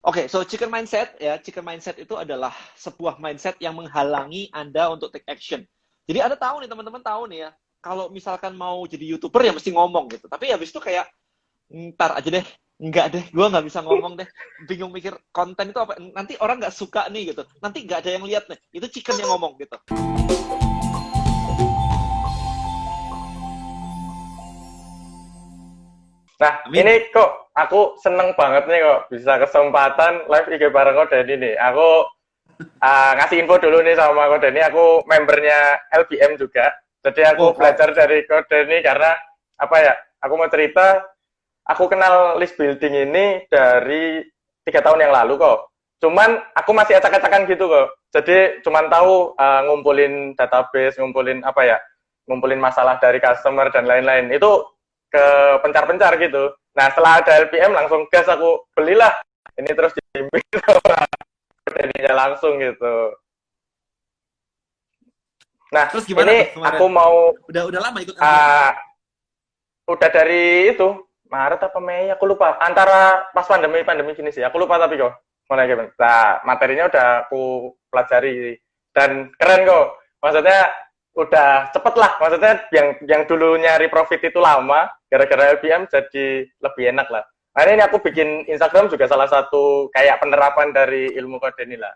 Oke, so chicken mindset ya, chicken mindset itu adalah sebuah mindset yang menghalangi Anda untuk take action. Jadi Anda tahu nih, teman-teman tahu nih ya, kalau misalkan mau jadi YouTuber ya mesti ngomong gitu. Tapi habis itu kayak, ntar aja deh, nggak deh, gue nggak bisa ngomong deh. Bingung mikir konten itu apa, nanti orang nggak suka nih gitu. Nanti nggak ada yang lihat nih, itu chicken yang ngomong gitu. Nah, Amin. ini kok aku seneng banget nih kok bisa kesempatan live IG bareng Kodeni nih. Aku ngasih info dulu nih sama Kodeni, aku membernya LBM juga. Jadi Oh, aku wow. belajar dari Kodeni karena apa ya? Aku mau cerita, aku kenal list building ini dari 3 tahun yang lalu kok. Cuman aku masih acak-acakan gitu kok. Jadi cuman tahu ngumpulin database, ngumpulin apa ya? Ngumpulin masalah dari customer dan lain-lain. Itu ke pencar-pencar gitu. Nah, setelah ada LPM langsung gas aku belilah. Ini terus dibimbing sama jadinya langsung gitu. Nah, Terus gimana tuh ini kemarin? aku mau Udah lama ikut LBM? uh, udah dari itu Maret apa Mei aku lupa. Antara pas pandemi gini sih. Aku lupa tapi kok. Mulai gimana? Nah, materinya udah aku pelajari dan keren kok. Maksudnya udah cepet lah. Maksudnya yang dulu nyari profit itu lama, gara-gara LBM jadi lebih enak lah. Nah, ini aku bikin Instagram juga salah satu kayak penerapan dari ilmu kode ini lah.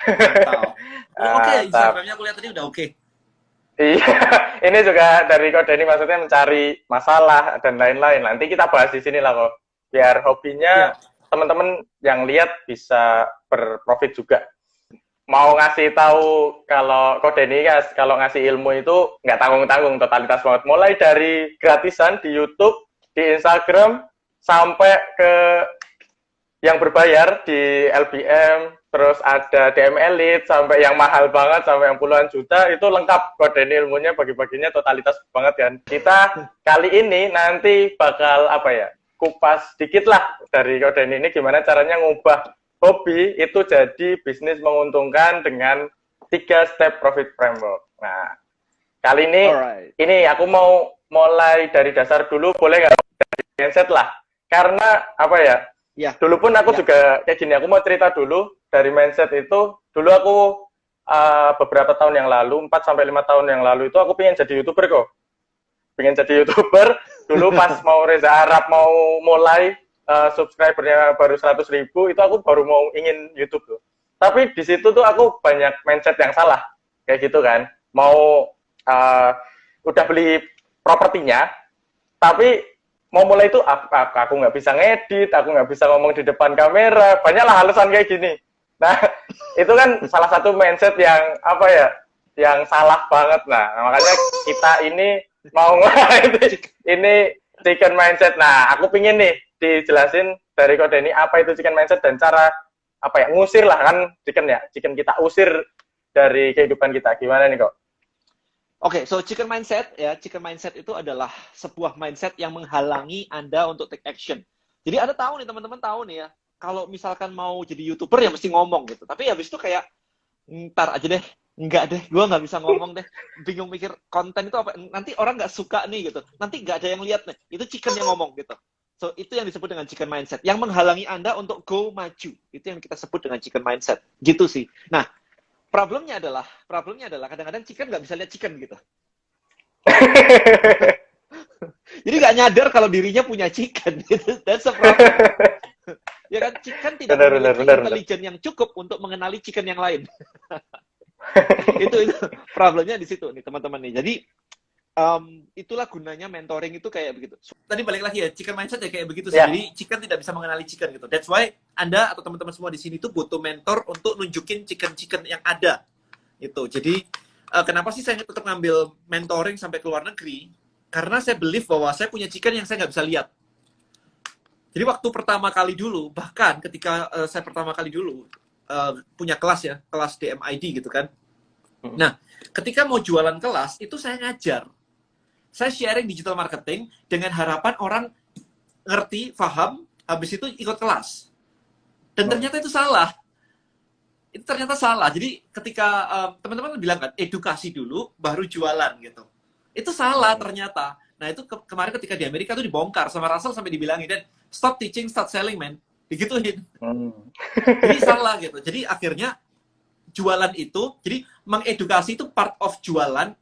Mantap. Oh, oke, Mantap. Instagramnya aku lihat tadi udah oke. Iya, ini juga dari kode ini maksudnya mencari masalah dan lain-lain. Nanti kita bahas di sini lah kok. Biar hobinya Siap. teman-teman yang lihat bisa berprofit juga. Mau ngasih tahu kalau kode ini guys, kalau ngasih ilmu itu nggak tanggung-tanggung, totalitas banget. Mulai dari gratisan di YouTube, di Instagram, sampai ke yang berbayar di LBM, terus ada DM Elite, sampai yang mahal banget, sampai yang puluhan juta, itu lengkap kode ini ilmunya, bagi-baginya totalitas banget kan. Kita kali ini nanti bakal apa ya, kupas dikit lah dari kode ini gimana caranya ngubah hobi itu jadi bisnis menguntungkan dengan 3 step profit framework. Nah, kali Alright. ini aku mau mulai dari dasar dulu, boleh nggak? Dari mindset lah. Karena apa ya, Ya, dulu pun aku ya. juga kayak gini, aku mau cerita dulu dari mindset itu. Dulu aku beberapa tahun yang lalu, 4 sampai 5 tahun yang lalu itu aku pengen jadi YouTuber kok. Pengen jadi YouTuber. Dulu pas mau Reza Arab mau mulai subscribernya baru 100.000, itu aku baru mau ingin YouTube tuh. Tapi di situ tuh aku banyak mindset yang salah. Kayak gitu kan. Mau udah beli propertinya, tapi mau mulai itu aku nggak bisa ngedit, aku nggak bisa ngomong di depan kamera, banyaklah alasan kayak gini. Nah, itu kan salah satu mindset yang apa ya, yang salah banget. Nah, makanya kita ini mau ini chicken mindset. Nah, aku pingin nih dijelasin dari kode ini apa itu chicken mindset dan cara apa ya, ngusir lah kan chicken ya, chicken kita usir dari kehidupan kita. Gimana nih kok? Oke, so chicken mindset ya, chicken mindset itu adalah sebuah mindset yang menghalangi Anda untuk take action. Jadi Anda tahu nih, teman-teman tahu nih ya, kalau misalkan mau jadi YouTuber ya mesti ngomong gitu. Tapi habis itu kayak, ntar aja deh, nggak deh, gue nggak bisa ngomong deh. Bingung mikir konten itu apa, nanti orang nggak suka nih gitu. Nanti nggak ada yang lihat nih, itu chicken yang ngomong gitu. So, itu yang disebut dengan chicken mindset. Yang menghalangi Anda untuk go maju. Itu yang kita sebut dengan chicken mindset. Gitu sih. Nah, problemnya adalah kadang-kadang chicken nggak bisa lihat chicken gitu. Jadi nggak nyadar kalau dirinya punya chicken. Gitu. That's a problem. Ya kan, chicken tidak benar, benar, memiliki benar, benar. intelijen yang cukup untuk mengenali chicken yang lain. itu problemnya di situ nih teman-teman nih. Jadi itulah gunanya mentoring itu kayak begitu. Tadi balik lagi ya, chicken mindset ya kayak begitu sih. Ya, Jadi chicken tidak bisa mengenali chicken gitu. That's why Anda atau teman-teman semua di sini tuh butuh mentor untuk nunjukin chicken-chicken yang ada. Itu. Jadi kenapa sih saya tetap ngambil mentoring sampai ke luar negeri? Karena saya believe bahwa saya punya chicken yang saya nggak bisa lihat. Jadi waktu pertama kali dulu, bahkan ketika saya pertama kali dulu punya kelas ya, kelas DMID gitu kan. Nah, ketika mau jualan kelas, itu saya ngajar. Saya sharing digital marketing dengan harapan orang ngerti, paham, habis itu ikut kelas. Dan ternyata itu salah. Itu ternyata salah. Jadi ketika teman-teman bilang kan, edukasi dulu, baru jualan gitu. Itu salah ternyata. Nah itu kemarin ketika di Amerika tuh dibongkar sama Russell sampai dibilangin, dan stop teaching, start selling, man. digituin. Hmm. Jadi salah gitu. Jadi akhirnya jualan itu, jadi mengedukasi itu part of jualan.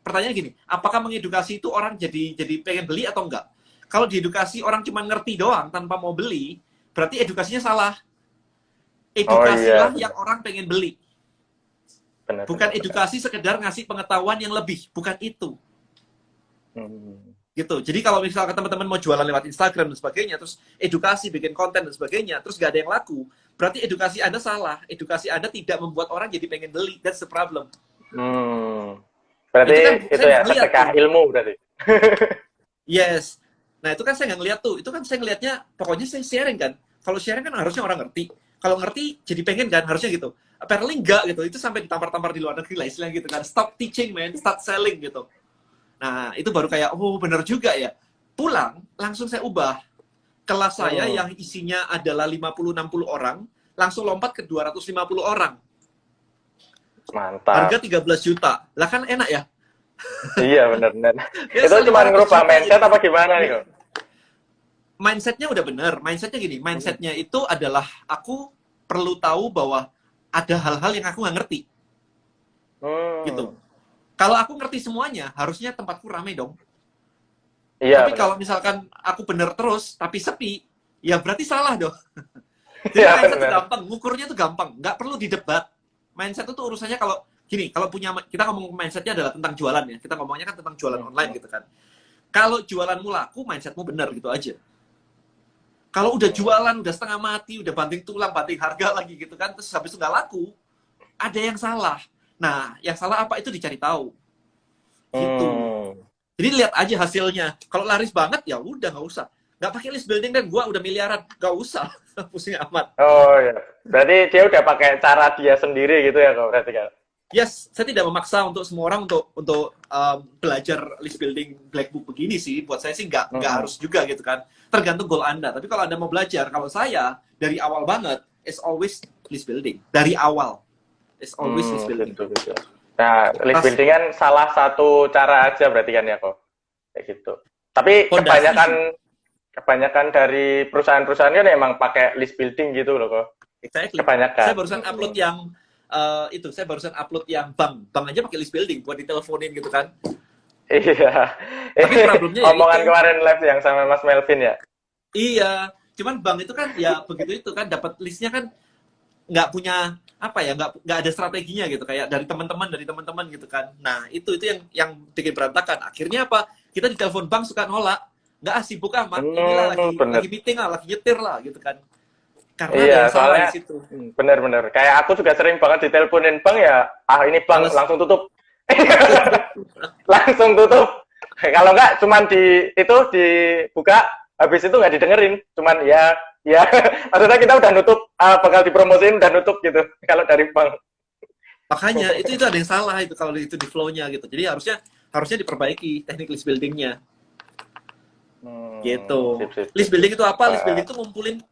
Pertanyaan gini, apakah mengedukasi itu orang jadi pengen beli atau enggak? Kalau diedukasi orang cuma ngerti doang tanpa mau beli, berarti edukasinya salah. Oh iya, Edukasilah yang orang pengen beli. benar. Bukan benar. edukasi sekedar ngasih pengetahuan yang lebih, bukan itu. Hmm. Gitu. Jadi kalau misalkan teman-teman mau jualan lewat Instagram dan sebagainya, terus edukasi, bikin konten dan sebagainya, terus gak ada yang laku, berarti edukasi Anda salah. Edukasi Anda tidak membuat orang jadi pengen beli. That's the problem. Hmm. Berarti Itu kan itu saya ya nggak ngeliat sedekah tuh. ilmu berarti. Yes. Nah, itu kan saya nggak ngeliat tuh. Itu kan saya ngeliatnya, pokoknya saya sharing kan. Kalau sharing kan harusnya orang ngerti. Kalau ngerti, jadi pengen kan, harusnya gitu. Apparently enggak gitu. Itu sampai ditampar-tampar di luar negeri lah istilahnya gitu kan. Stop teaching, man. Start selling gitu. Nah, itu baru kayak, oh bener juga ya. Pulang, langsung saya ubah. Kelas saya yang isinya adalah 50-60 orang, langsung lompat ke 250 orang. Harga Mantap. 13 juta. Lah kan enak ya? Iya, benar-benar. Itu Biasa cuma 500 ngerubah juta mindset jadi. apa gimana nih kok? Mindsetnya udah bener. Mindsetnya gini, mindsetnya itu adalah aku perlu tahu bahwa ada hal-hal yang aku nggak ngerti. Gitu. Hmm. Kalau aku ngerti semuanya, harusnya tempatku rame dong. Iya, Tapi benar. kalau misalkan aku bener terus, tapi sepi, ya berarti salah dong. Jadi Iya, mindset itu benar. gampang, ngukurnya itu gampang, nggak perlu didebat. Mindset itu urusannya kalau gini, kalau punya kita ngomong mindsetnya adalah tentang jualan ya. Kita ngomongnya kan tentang jualan online gitu kan. Kalau jualanmu laku, mindsetmu bener gitu aja. Kalau udah jualan, udah setengah mati, udah banting tulang, banting harga lagi gitu kan, terus habis itu nggak laku, ada yang salah. Nah, yang salah apa itu dicari tahu. Gitu. Hmm. Jadi lihat aja hasilnya. Kalau laris banget ya udah nggak usah. Nggak pakai list building dan gua udah miliaran, nggak usah. Pusing amat. Oh ya. Berarti dia udah pakai cara dia sendiri gitu ya kok berarti kan. Yes, saya tidak memaksa untuk semua orang untuk belajar list building black book begini sih. Buat saya sih nggak harus juga gitu kan. Tergantung goal Anda. Tapi kalau Anda mau belajar, kalau saya dari awal banget, it's always list building. Dari awal, it's always list building. Gitu, gitu. Nah, list Tas- building kan salah satu cara aja berarti kan ya kok. Kayak gitu. Tapi Fondasi kebanyakan dari perusahaan-perusahaan kan emang pakai list building gitu loh kok. Exactly. Kebanyakan. Saya barusan upload yang saya barusan upload yang bank aja pakai list building buat diteleponin gitu kan. Iya. Tapi problemnya ya Omongan itu. kemarin live yang sama Mas Melvin ya. Iya, cuman bank itu kan ya begitu itu kan dapat listnya kan nggak punya apa ya, nggak ada strateginya gitu kayak dari teman-teman gitu kan. Nah itu yang bikin berantakan. Akhirnya apa? Kita di telepon bank suka nolak, nggak sibuk amat. Inilah lagi meeting lah, lagi nyetir lah gitu kan. Karena ada Iya, yang salah soalnya di situ. bener-bener. Kayak aku juga sering banget diteleponin bank ya. Ah ini bank Males. langsung tutup. Langsung tutup. Kalau nggak cuman dibuka, habis itu nggak didengerin. Cuman ya maksudnya kita udah nutup, bakal dipromosiin udah nutup gitu. Kalau dari bank. Makanya itu ada yang salah itu kalau itu di flow-nya gitu. Jadi harusnya diperbaiki teknik list building-nya. Gitu. Sip. List building itu apa? List building itu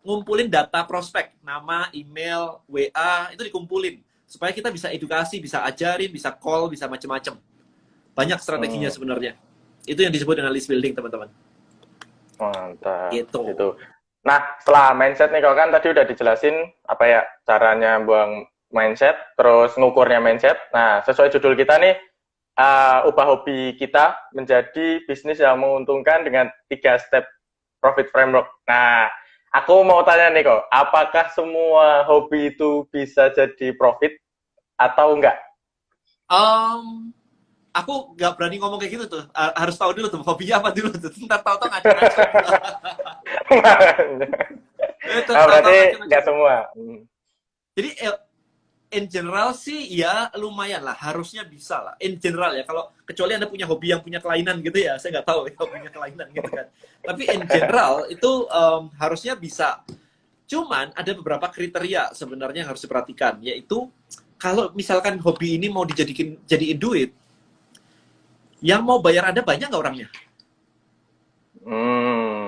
ngumpulin data prospek, nama, email, WA, itu dikumpulin supaya kita bisa edukasi, bisa ajarin, bisa call, bisa macam-macam. Banyak strateginya sebenarnya. Itu yang disebut dengan list building, teman-teman. Mantap. Gitu. Nah, setelah mindset nih kau kan tadi udah dijelasin apa ya caranya buang mindset, terus ngukurnya mindset. Nah, sesuai judul kita nih, ubah hobi kita menjadi bisnis yang menguntungkan dengan 3 step profit framework. Nah, aku mau tanya nih kok, apakah semua hobi itu bisa jadi profit atau enggak? Aku nggak berani ngomong kayak gitu tuh. Harus tahu dulu tuh hobinya apa dulu tuh. Ntar tahu-tahu ngaco. Berarti nggak semua. Jadi in general sih ya lumayan lah, harusnya bisa lah. In general ya, kalau kecuali Anda punya hobi yang punya kelainan gitu ya, saya nggak tahu ya punya kelainan gitu kan. Tapi in general itu harusnya bisa. Cuman ada beberapa kriteria sebenarnya yang harus diperhatikan, yaitu kalau misalkan hobi ini mau jadiin duit, yang mau bayar Anda banyak nggak orangnya?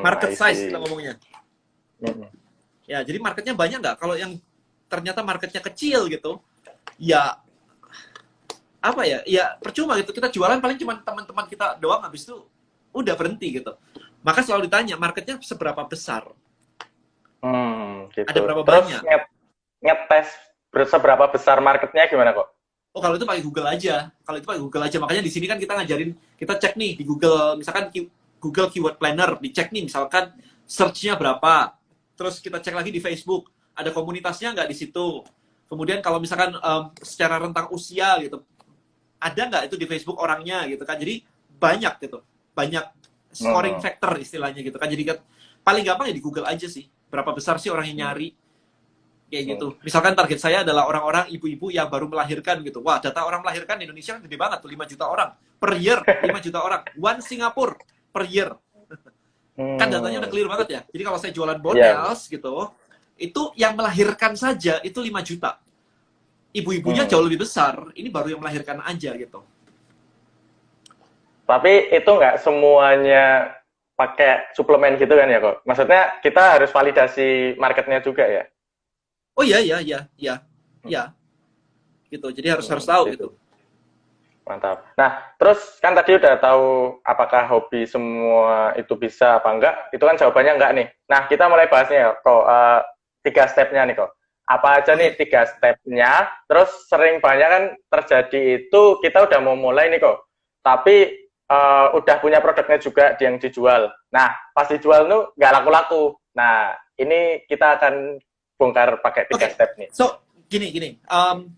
Market size kita ngomongnya. Ya, jadi marketnya banyak nggak? Kalau yang ternyata marketnya kecil gitu, ya apa ya? Ya percuma gitu. Kita jualan paling cuma teman-teman kita doang, habis itu udah berhenti gitu. Maka selalu ditanya marketnya seberapa besar. Gitu. Ada berapa Terus banyak. ngetes seberapa besar marketnya gimana kok? Oh, kalau itu pakai Google aja. Kalau itu pakai Google aja. Makanya di sini kan kita ngajarin, kita cek nih di Google, misalkan Google Keyword Planner, dicek nih misalkan search-nya berapa. Terus kita cek lagi di Facebook, ada komunitasnya nggak di situ. Kemudian kalau misalkan secara rentang usia gitu, ada nggak itu di Facebook orangnya gitu kan. Jadi banyak gitu. Banyak scoring factor istilahnya gitu kan. Jadi paling gampang ya di Google aja sih. Berapa besar sih orang yang nyari. Kayak gitu. Misalkan target saya adalah orang-orang ibu-ibu yang baru melahirkan gitu. Wah, data orang melahirkan di Indonesia kan gede banget tuh, 5 juta orang per year, 5 juta orang. One Singapore per year. Kan datanya udah clear banget ya. Jadi kalau saya jualan bordels gitu, itu yang melahirkan saja itu 5 juta. Ibu-ibunya jauh lebih besar, ini baru yang melahirkan aja gitu. Tapi itu nggak semuanya pakai suplemen gitu kan ya kok? Maksudnya kita harus validasi marketnya juga ya? Oh iya, iya. Gitu. Jadi harus tahu gitu. Mantap. Nah, terus kan tadi udah tahu apakah hobi semua itu bisa apa enggak? Itu kan jawabannya enggak nih. Nah, kita mulai bahasnya ya, kok 3 stepnya nih kok. Apa aja nih 3 stepnya? Terus sering banyak kan terjadi itu kita udah mau mulai nih kok. Tapi udah punya produknya juga yang dijual. Nah, pas dijual tuh nggak laku-laku. Nah, ini kita akan bongkar pakai 3 step nih. So, gini.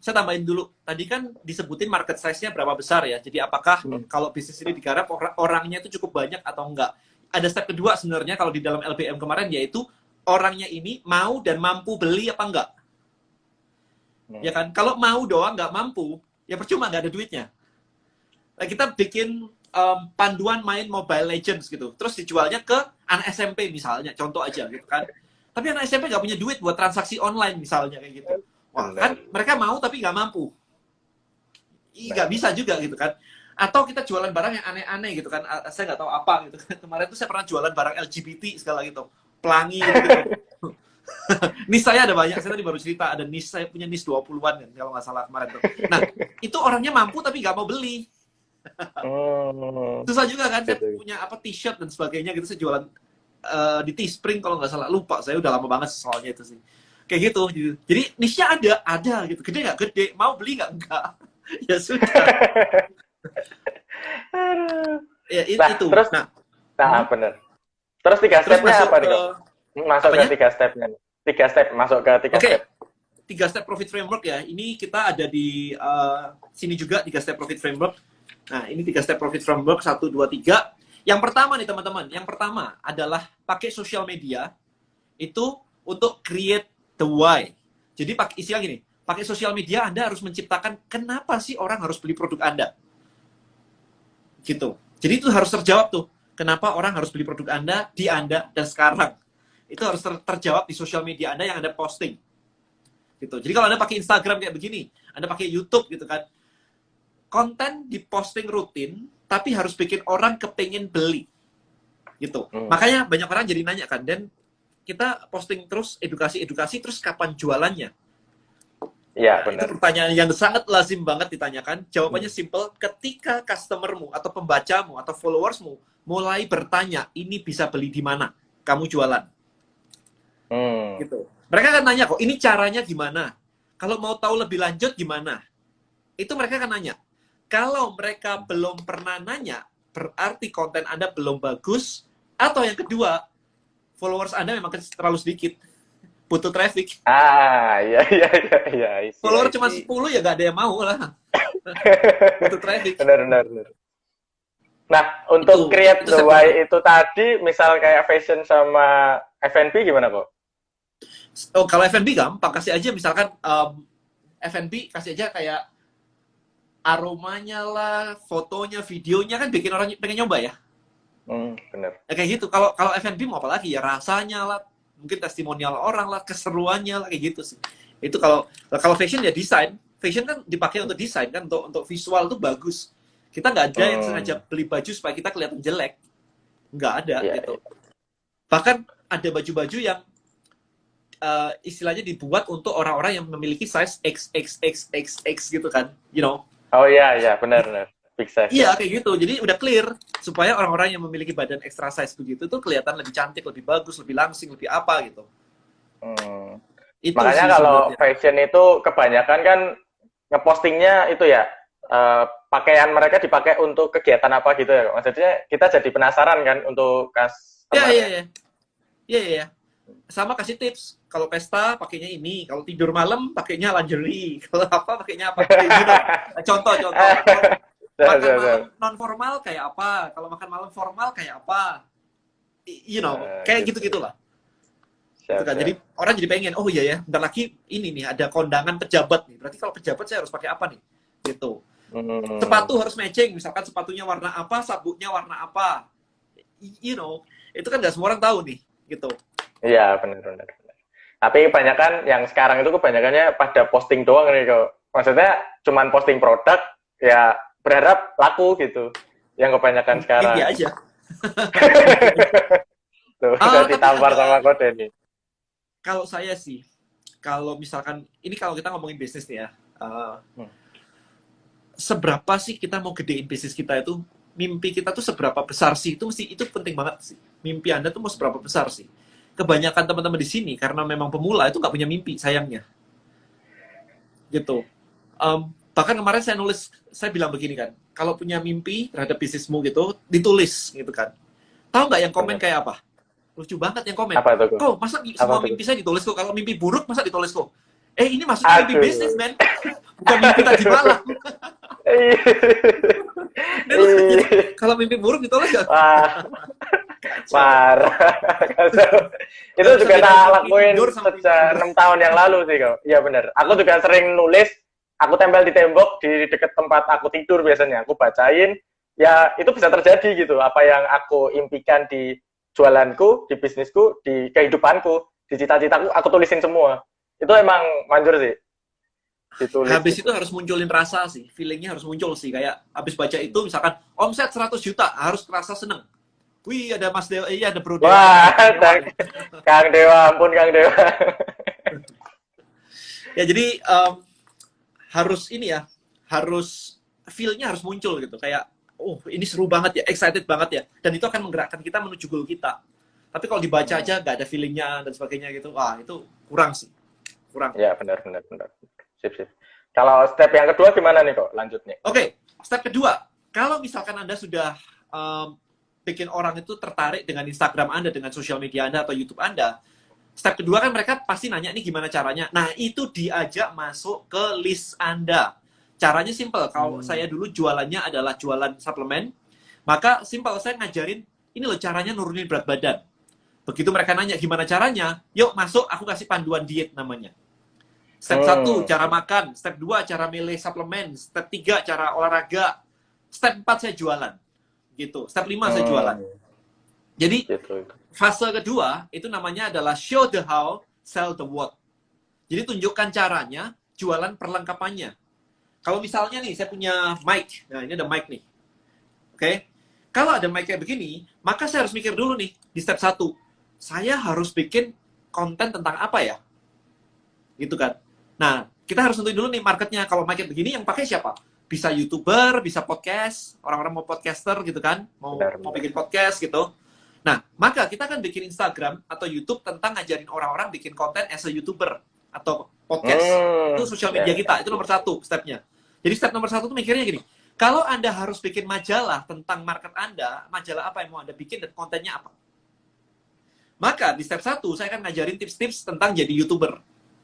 Saya tambahin dulu. Tadi kan disebutin market size-nya berapa besar ya. Jadi apakah kalau bisnis ini digarap orangnya itu cukup banyak atau enggak. Ada step kedua sebenarnya kalau di dalam LBM kemarin, yaitu orangnya ini mau dan mampu beli apa enggak. Ya kan? Kalau mau doang nggak mampu, ya percuma, nggak ada duitnya. Nah, kita bikin panduan main Mobile Legends gitu. Terus dijualnya ke anak SMP misalnya, contoh aja gitu kan. Tapi anak SMP nggak punya duit buat transaksi online misalnya kayak gitu. Wah, kan mereka mau tapi nggak mampu. Nggak bisa juga gitu kan. Atau kita jualan barang yang aneh-aneh gitu kan. Saya nggak tahu apa gitu kan. Kemarin tuh saya pernah jualan barang LGBT segala gitu. Pelangi gitu. Nis saya ada banyak. Saya tadi baru cerita. Ada nis, saya punya nis 20-an kan, kalau nggak salah kemarin tuh. Nah, itu orangnya mampu tapi nggak mau beli. Susah juga kan. Saya punya apa t-shirt dan sebagainya gitu. Saya jualan di Teespring kalau nggak salah, lupa, saya udah lama banget soalnya itu sih, kayak gitu. Jadi niche-nya ada gitu, gede nggak gede, mau beli nggak enggak. Ya sudah. Ya itu. Terus bener. Terus 3 stepnya apa nih kok? Masuk ke 3 stepnya. 3 step masuk ke 3 step. 3 step profit framework ya. Ini kita ada di sini juga 3 step profit framework. Nah, ini 3 step profit framework 1, 2, 3. Yang pertama nih teman-teman, yang pertama adalah pakai sosial media itu untuk create the why. Jadi istilah gini, pakai sosial media Anda harus menciptakan kenapa sih orang harus beli produk Anda. Gitu. Jadi itu harus terjawab tuh. Kenapa orang harus beli produk Anda, di Anda, dan sekarang. Itu harus terjawab di sosial media Anda yang Anda posting. Gitu. Jadi kalau Anda pakai Instagram kayak begini, Anda pakai YouTube gitu kan, konten diposting rutin, tapi harus bikin orang kepengen beli. Gitu. Makanya banyak orang jadi nanya kan, dan kita posting terus edukasi, terus kapan jualannya? Iya, benar. Itu pertanyaan yang sangat lazim banget ditanyakan. Jawabannya simple, ketika customermu atau pembacamu atau followersmu mulai bertanya, ini bisa beli di mana? Kamu jualan. Gitu. Mereka akan nanya kok, ini caranya gimana? Kalau mau tahu lebih lanjut gimana? Itu mereka akan nanya. Kalau mereka belum pernah nanya, berarti konten Anda belum bagus, atau yang kedua, followers Anda memang terlalu sedikit, butuh traffic. Iya. Follower cuma 10 ya nggak ada yang mau lah. Butuh traffic. Benar. Nah, untuk create the why itu tadi, misal kayak fashion sama F&B gimana kok? Oh, kalau F&B gampang, kasih aja misalkan F&B kasih aja kayak aromanya lah, fotonya, videonya, kan bikin orang pengen nyoba ya. Bener. Ya, kayak gitu. Kalau F&B mau apa lagi ya, rasanya lah, mungkin testimonial orang lah, keseruannya lah, kayak gitu sih. Itu kalau fashion ya desain. Fashion kan dipakai untuk desain kan, untuk visual tuh bagus. Kita nggak ada yang sengaja beli baju supaya kita kelihatan jelek. Nggak ada gitu. Bahkan ada baju-baju yang istilahnya dibuat untuk orang-orang yang memiliki size XXXXX gitu kan, you know. Oh iya, benar. Big size. Iya, kayak gitu. Jadi udah clear supaya orang-orang yang memiliki badan extra size begitu tuh kelihatan lebih cantik, lebih bagus, lebih langsing, lebih apa gitu. Hmm. Itu Makanya sih kalau sebenarnya. fashion itu kebanyakan kan ngepostingnya itu ya pakaian mereka dipakai untuk kegiatan apa gitu ya. Maksudnya kita jadi penasaran kan untuk Ya, customer ya, ya. ya. Ya, ya, ya. Sama kasih tips. Kalau pesta pakainya ini, kalau tidur malam pakainya lingerie, kalau apa pakainya apa. Contoh-contoh. Kalau Betul, makan malam betul. non formal kayak apa, kalau makan malam formal kayak apa. Kayak Gitu. gitu-gitulah. Gitu Siap, kan. Jadi siap. orang jadi pengen, oh iya ya, bentar lagi ini nih ada kondangan pejabat nih. Berarti kalau pejabat saya harus pakai apa nih? Gitu. Hmm. Sepatu harus matching, misalkan sepatunya warna apa, sabuknya warna apa. Itu kan nggak semua orang tahu nih, gitu. Iya, benar, benar. Tapi kebanyakan yang sekarang itu kebanyakannya pada posting doang nih kok. Maksudnya cuman posting produk, ya berharap laku gitu. Yang kebanyakan Mimpi sekarang. aja. Tuh, udah Tapi ditampar sama ada, kode nih. kalau saya sih, kalau misalkan, ini kalau kita ngomongin bisnis nih ya, Hmm. seberapa sih kita mau gedein bisnis kita itu, mimpi kita tuh seberapa besar sih, itu penting banget sih. Mimpi Anda tuh mau seberapa besar sih. Kebanyakan teman-teman di sini, karena memang pemula, itu nggak punya mimpi, sayangnya. Gitu. Bahkan kemarin saya bilang begini kan, kalau punya mimpi terhadap bisnismu gitu, ditulis gitu kan. Tahu nggak yang komen Benar. kayak apa? Lucu banget yang komen. Apa tuh, Ko? Kok masa Apa semua tuh? mimpi saya ditulis kok? Kalau mimpi buruk masa ditulis kok? Ini maksudnya mimpi bisnis, Aduh. men. Bukan mimpi tadi malam. Itu jadi kalau mimpi buruk ditulis gak? Wah, parah. Itu Gak bisa juga bedain tak mimpi lakuin tidur sama mimpi sejak bener. 6 tahun yang lalu sih kok. Iya benar. Aku juga sering nulis, aku tempel di tembok di dekat tempat aku tidur biasanya. Aku bacain, ya itu bisa terjadi gitu. Apa yang aku impikan di jualanku, di bisnisku, di kehidupanku, di cita-citaku, aku tulisin semua. Itu emang manjur sih, ditulis Habis itu gitu. harus munculin rasa sih. Feelingnya harus muncul sih. Kayak habis baca itu misalkan omset 100 juta harus terasa seneng. Wih, ada Mas Dewa, iya ada Bro Dewa Wah, nih, Kang Dewa nih. Kang Dewa, ampun Kang Dewa. Ya jadi harus ini ya, harus feel-nya harus muncul gitu. Kayak, oh ini seru banget ya, excited banget ya. Dan itu akan menggerakkan kita menuju goal kita. Tapi kalau dibaca aja nggak ada feelingnya dan sebagainya gitu, wah itu kurang sih, kurang. Ya, benar, benar, benar. Sip, sip. Kalau step yang kedua gimana nih kok? Lanjut nih. Oke, step kedua, kalau misalkan Anda sudah bikin orang itu tertarik dengan Instagram Anda, dengan sosial media Anda atau YouTube Anda, step kedua kan mereka pasti nanya nih gimana caranya. Nah, itu diajak masuk ke list Anda. Caranya simple. Kalau saya dulu jualannya adalah jualan suplemen, maka simple saya ngajarin ini loh caranya nurunin berat badan. Begitu mereka nanya gimana caranya, yuk masuk aku kasih panduan diet namanya. Step 1 cara makan, step 2 cara milih suplemen, step 3 cara olahraga, step 4 saya jualan. Gitu. Step 5 saya jualan. Jadi Gitu. fase kedua itu namanya adalah show the how, sell the what. Jadi tunjukkan caranya, jualan perlengkapannya. Kalau misalnya nih saya punya mic. Nah, ini ada mic nih. Oke. Kalau ada mic kayak begini, maka saya harus mikir dulu nih di step 1. Saya harus bikin konten tentang apa ya? Gitu kan. Nah, kita harus tentuin dulu nih marketnya. Kalau mic kayak begini yang pakai siapa? Bisa YouTuber, bisa podcast, orang-orang mau podcaster gitu kan, mau bikin podcast gitu. Nah, maka kita akan bikin Instagram atau YouTube tentang ngajarin orang-orang bikin konten as a YouTuber atau podcast. Itu sosial media kita, itu nomor 1 stepnya. Jadi step nomor 1 tuh mikirnya gini, kalau Anda harus bikin majalah tentang market Anda, majalah apa yang mau Anda bikin dan kontennya apa? Maka di step 1 saya akan ngajarin tips-tips tentang jadi YouTuber,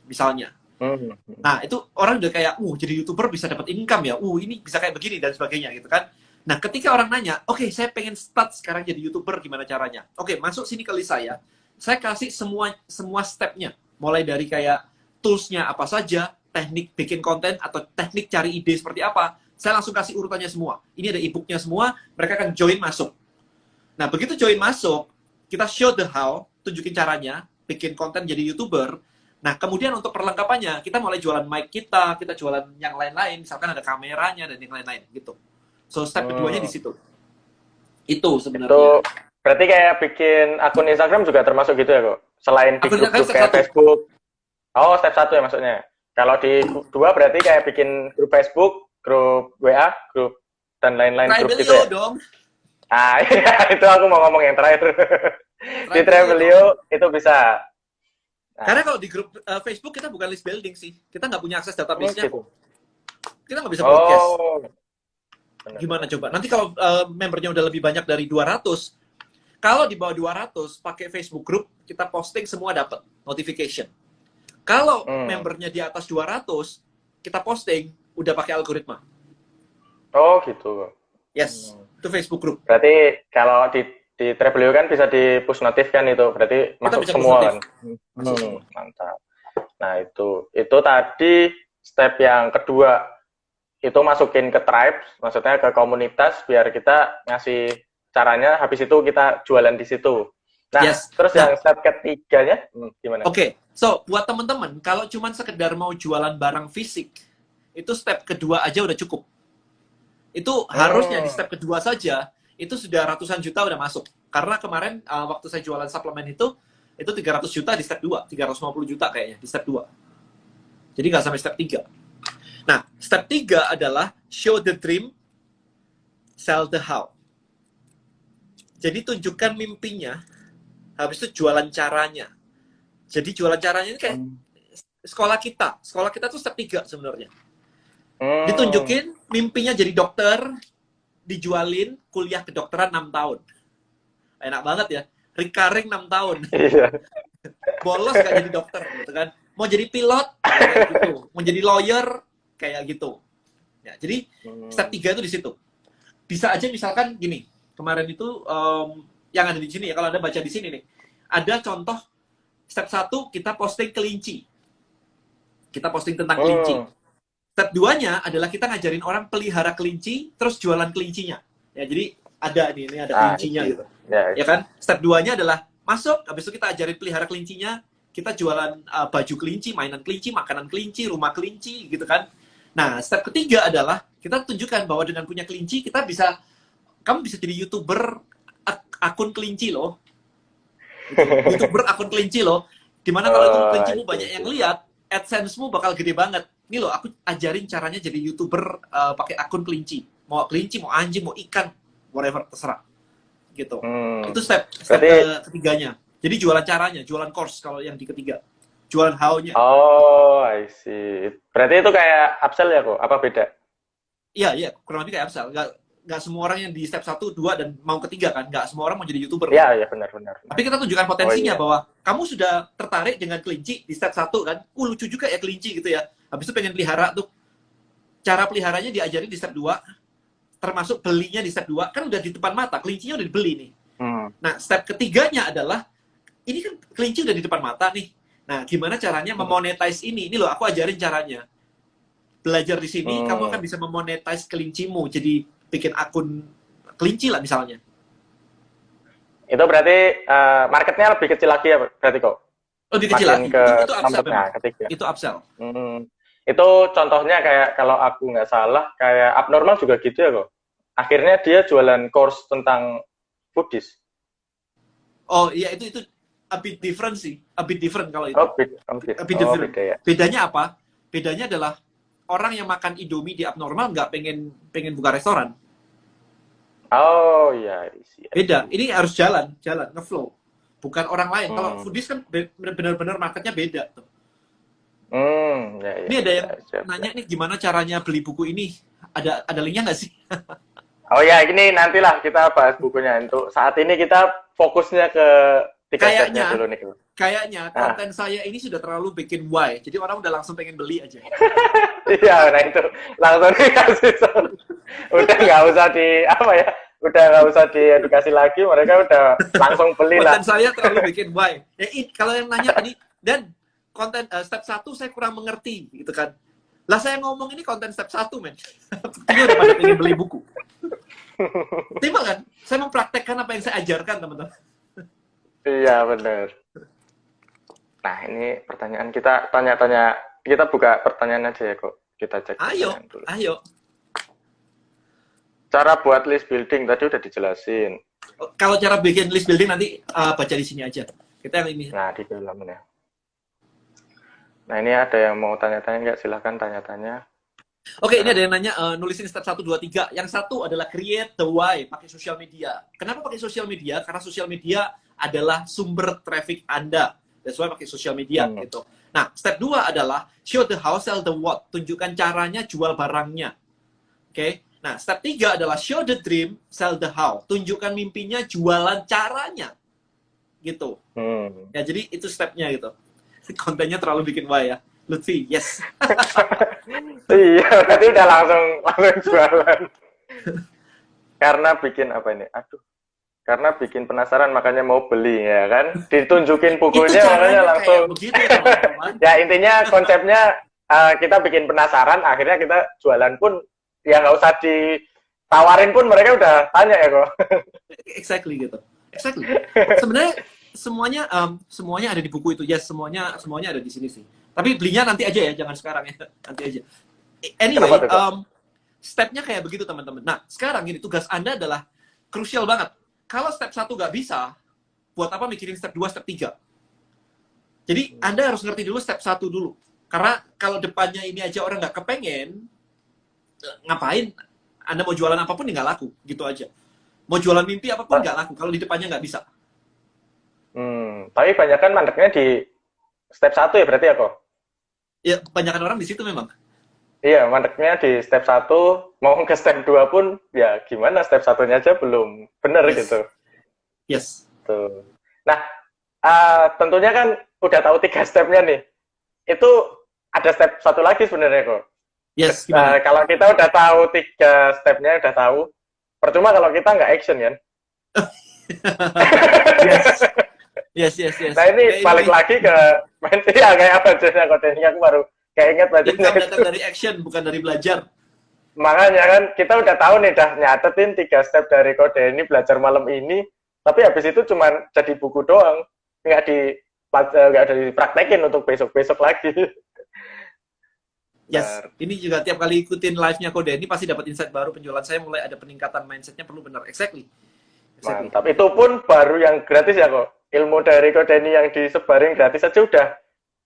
misalnya. Nah, itu orang udah kayak, jadi YouTuber bisa dapat income ya, ini bisa kayak begini dan sebagainya gitu kan. Nah, ketika orang nanya, oke, saya pengen start sekarang jadi YouTuber, gimana caranya? Oke, masuk sini ke list saya kasih semua stepnya, mulai dari kayak tools-nya apa saja, teknik bikin konten, atau teknik cari ide seperti apa, saya langsung kasih urutannya semua. Ini ada e-booknya semua, mereka akan join masuk. Nah, begitu join masuk, kita show the how, tunjukin caranya, bikin konten jadi YouTuber. Nah, kemudian untuk perlengkapannya, kita mulai jualan mic kita jualan yang lain-lain, misalkan ada kameranya dan yang lain-lain, gitu. So, step keduanya di situ. Itu sebenarnya. Itu berarti kayak bikin akun Instagram juga termasuk gitu ya kok? Selain di grup-grup kayak Facebook. Oh, step 1 ya maksudnya. Kalau di 2 berarti kayak bikin grup Facebook, grup WA, grup dan lain-lain grup gitu ya? Dong. Iya, itu aku mau ngomong yang terakhir. Di Travelio itu bisa. Karena kalau di grup Facebook kita bukan list building sih. Kita nggak punya akses database-nya gitu. kok. Kita nggak bisa broadcast. Oh. Gimana coba? Nanti kalau membernya udah lebih banyak dari 200, kalau di bawah 200, pakai Facebook group, kita posting semua dapat notification. Kalau membernya di atas 200, kita posting, udah pakai algoritma. Oh, gitu. Yes, itu Facebook group. Berarti kalau di Treblio kan bisa di push notif kan itu, berarti masuk semua kan? Mantap. Nah, itu tadi step yang kedua, itu masukin ke tribe, maksudnya ke komunitas, biar kita ngasih caranya, habis itu kita jualan di situ. Nah, terus yang step ketiganya, gimana? Oke, so buat teman-teman, kalau cuma sekedar mau jualan barang fisik, itu step kedua aja udah cukup. Itu harusnya di step kedua saja, itu sudah ratusan juta udah masuk. Karena kemarin waktu saya jualan suplemen itu 300 juta di step 2, 350 juta kayaknya di step 2. Jadi nggak sampai step 3. Nah, step 3 adalah show the dream, sell the how. Jadi tunjukkan mimpinya, habis itu jualan caranya. Jadi jualan caranya ini kayak sekolah kita. Sekolah kita tuh step 3 sebenarnya. Ditunjukin mimpinya jadi dokter, dijualin kuliah kedokteran 6 tahun. Enak banget ya. Recurring 6 tahun. Bolos gak jadi dokter gitu kan. Mau jadi pilot kayak gitu. Mau jadi lawyer kayak gitu. Ya, jadi step 3 itu di situ. Bisa aja misalkan gini. Kemarin itu yang ada di sini ya, kalau Anda baca di sini nih. Ada contoh step 1 kita posting kelinci. Kita posting tentang kelinci. Step 2-nya adalah kita ngajarin orang pelihara kelinci, terus jualan kelincinya. Ya, jadi ada ini ada kelincinya gitu. Ya kan? Step 2-nya adalah masuk, habis itu kita ajarin pelihara kelincinya, kita jualan baju kelinci, mainan kelinci, makanan kelinci, rumah kelinci, gitu kan. Nah, step ketiga adalah kita tunjukkan bahwa dengan punya kelinci, kamu bisa jadi YouTuber akun kelinci loh. YouTuber akun kelinci loh. Dimana kalau itu kelincimu banyak yang lihat, AdSense-mu bakal gede banget. Ini loh, aku ajarin caranya jadi YouTuber pakai akun kelinci. Mau kelinci, mau anjing, mau ikan, whatever, terserah. Gitu. Itu step ketiganya. Jadi jualan caranya, jualan course kalau yang di ketiga. Jualan how-nya. Oh, I see. Berarti itu kayak upsell ya kok? Apa beda? Iya, kurang lebih kayak upsell. Nggak semua orang yang di step 1, 2, dan mau ketiga kan. Nggak semua orang mau jadi YouTuber. Iya, benar. Tapi kita tunjukkan potensinya bahwa kamu sudah tertarik dengan kelinci di step 1 kan. Lucu juga ya kelinci gitu ya. Habis itu pengen pelihara tuh. Cara peliharanya diajarin di step 2. Termasuk belinya di step 2. Kan udah di depan mata. Kelincinya udah dibeli nih. Nah, step ketiganya adalah ini kan kelinci udah di depan mata nih. Nah, gimana caranya memonetize ini? Ini loh, aku ajarin caranya. Belajar di sini, kamu akan bisa memonetize kelincimu. Jadi, bikin akun kelinci lah misalnya. Itu berarti marketnya lebih kecil lagi ya berarti kok? Lebih kecil lagi. Itu upsell memang. Itu upsell. Itu contohnya kayak kalau aku nggak salah, kayak Abnormal juga gitu ya kok? Akhirnya dia jualan course tentang foodies. Oh iya, itu a bit different sih. A bit different kalau itu. A bit different. Beda, ya. Bedanya apa? Bedanya adalah orang yang makan Indomie di Abnormal nggak pengen buka restoran. Oh iya. Beda. Ini harus jalan, ngeflow. Bukan orang lain. Kalau foodies kan benar-benar marketnya beda tuh. Ini ada yang nanya nih gimana caranya beli buku ini. Ada linknya nggak sih? Oh ya, ini nantilah kita bahas bukunya. Untuk saat ini kita fokusnya ke kayaknya dulu nih. Kayaknya konten saya ini sudah terlalu bikin why. Jadi orang udah langsung pengen beli aja. Iya, nah itu langsung dikasih. Udah nggak usah udah nggak usah diedukasi lagi. Mereka udah langsung beli lah. Konten saya terlalu bikin why. Ya, kalau yang nanya tadi, dan konten step 1 saya kurang mengerti, gitu kan. Lah saya ngomong ini konten step 1, men. Ini udah pada pengen beli buku. Tiba kan? Saya mempraktekkan apa yang saya ajarkan, teman-teman. Iya, benar. Nah, ini pertanyaan kita tanya-tanya. Kita buka pertanyaan aja ya kok. Kita cek. Ayo. Cara buat list building tadi udah dijelasin. Kalau cara bikin list building nanti baca di sini aja. Kita yang ini. Nah, di dalamnya. Nah, ini ada yang mau tanya-tanya nggak? Silahkan tanya-tanya. Oke, ini ada yang nanya, nulisin step 1, 2, 3. Yang satu adalah create the why, pakai sosial media. Kenapa pakai sosial media? Karena sosial media adalah sumber traffic Anda. That's why pakai social media gitu. Nah, step 2 adalah show the how, sell the what. Tunjukkan caranya, jual barangnya. Oke. Nah, step 3 adalah show the dream, sell the how. Tunjukkan mimpinya, jualan caranya. Gitu. Ya, jadi itu stepnya gitu. Kontennya terlalu bikin wah ya. Lutfi, yes. Iya, berarti udah langsung jualan. Karena bikin apa ini? Aduh. Karena bikin penasaran makanya mau beli ya kan. Ditunjukin bukunya makanya langsung. Begitu, teman-teman. Ya intinya konsepnya kita bikin penasaran, akhirnya kita jualan pun ya nggak usah ditawarin pun mereka udah tanya ya kok. Exactly gitu. Exactly. Sebenarnya semuanya ada di buku itu. Yes, semuanya ada di sini sih. Tapi belinya nanti aja ya, jangan sekarang ya. Nanti aja. Anyway, stepnya kayak begitu teman-teman. Nah, sekarang ini tugas Anda adalah krusial banget. Kalau step 1 nggak bisa, buat apa mikirin step 2, step 3? Jadi, Anda harus ngerti dulu step 1 dulu. Karena kalau depannya ini aja orang nggak kepengen, ngapain? Anda mau jualan apapun, nggak laku. Gitu aja. Mau jualan mimpi apapun, nggak laku. Kalau di depannya nggak bisa. Tapi banyak kan mandeknya di step 1 ya berarti ya kok? Ya, kebanyakan orang di situ memang. Iya, mandeknya di step 1, mau ke step 2 pun, ya gimana step 1-nya aja belum bener gitu. Yes. Tuh. Nah, tentunya kan udah tahu 3 stepnya nih. Itu ada step 1 lagi sebenarnya kok. Yes, kalau kita udah tahu 3 stepnya, udah tahu, percuma kalau kita nggak action kan? Yes. Nah ini balik lagi ke ya kayak apa jenisnya kode ini, aku baru kayak ingat bacanya itu datang dari action, bukan dari belajar. Makanya kan kita udah tahu nih, dah nyatetin 3 step dari kode ini, belajar malam ini, tapi habis itu cuma jadi buku doang, nggak dipraktekin untuk besok-besok lagi. Yes, ini juga tiap kali ikutin live-nya Kode ini pasti dapat insight baru, penjualan saya mulai ada peningkatan, mindset-nya perlu benar. Exactly. Mantap, itu pun baru yang gratis ya kok. Ilmu dari Kode ini yang disebarin gratis aja udah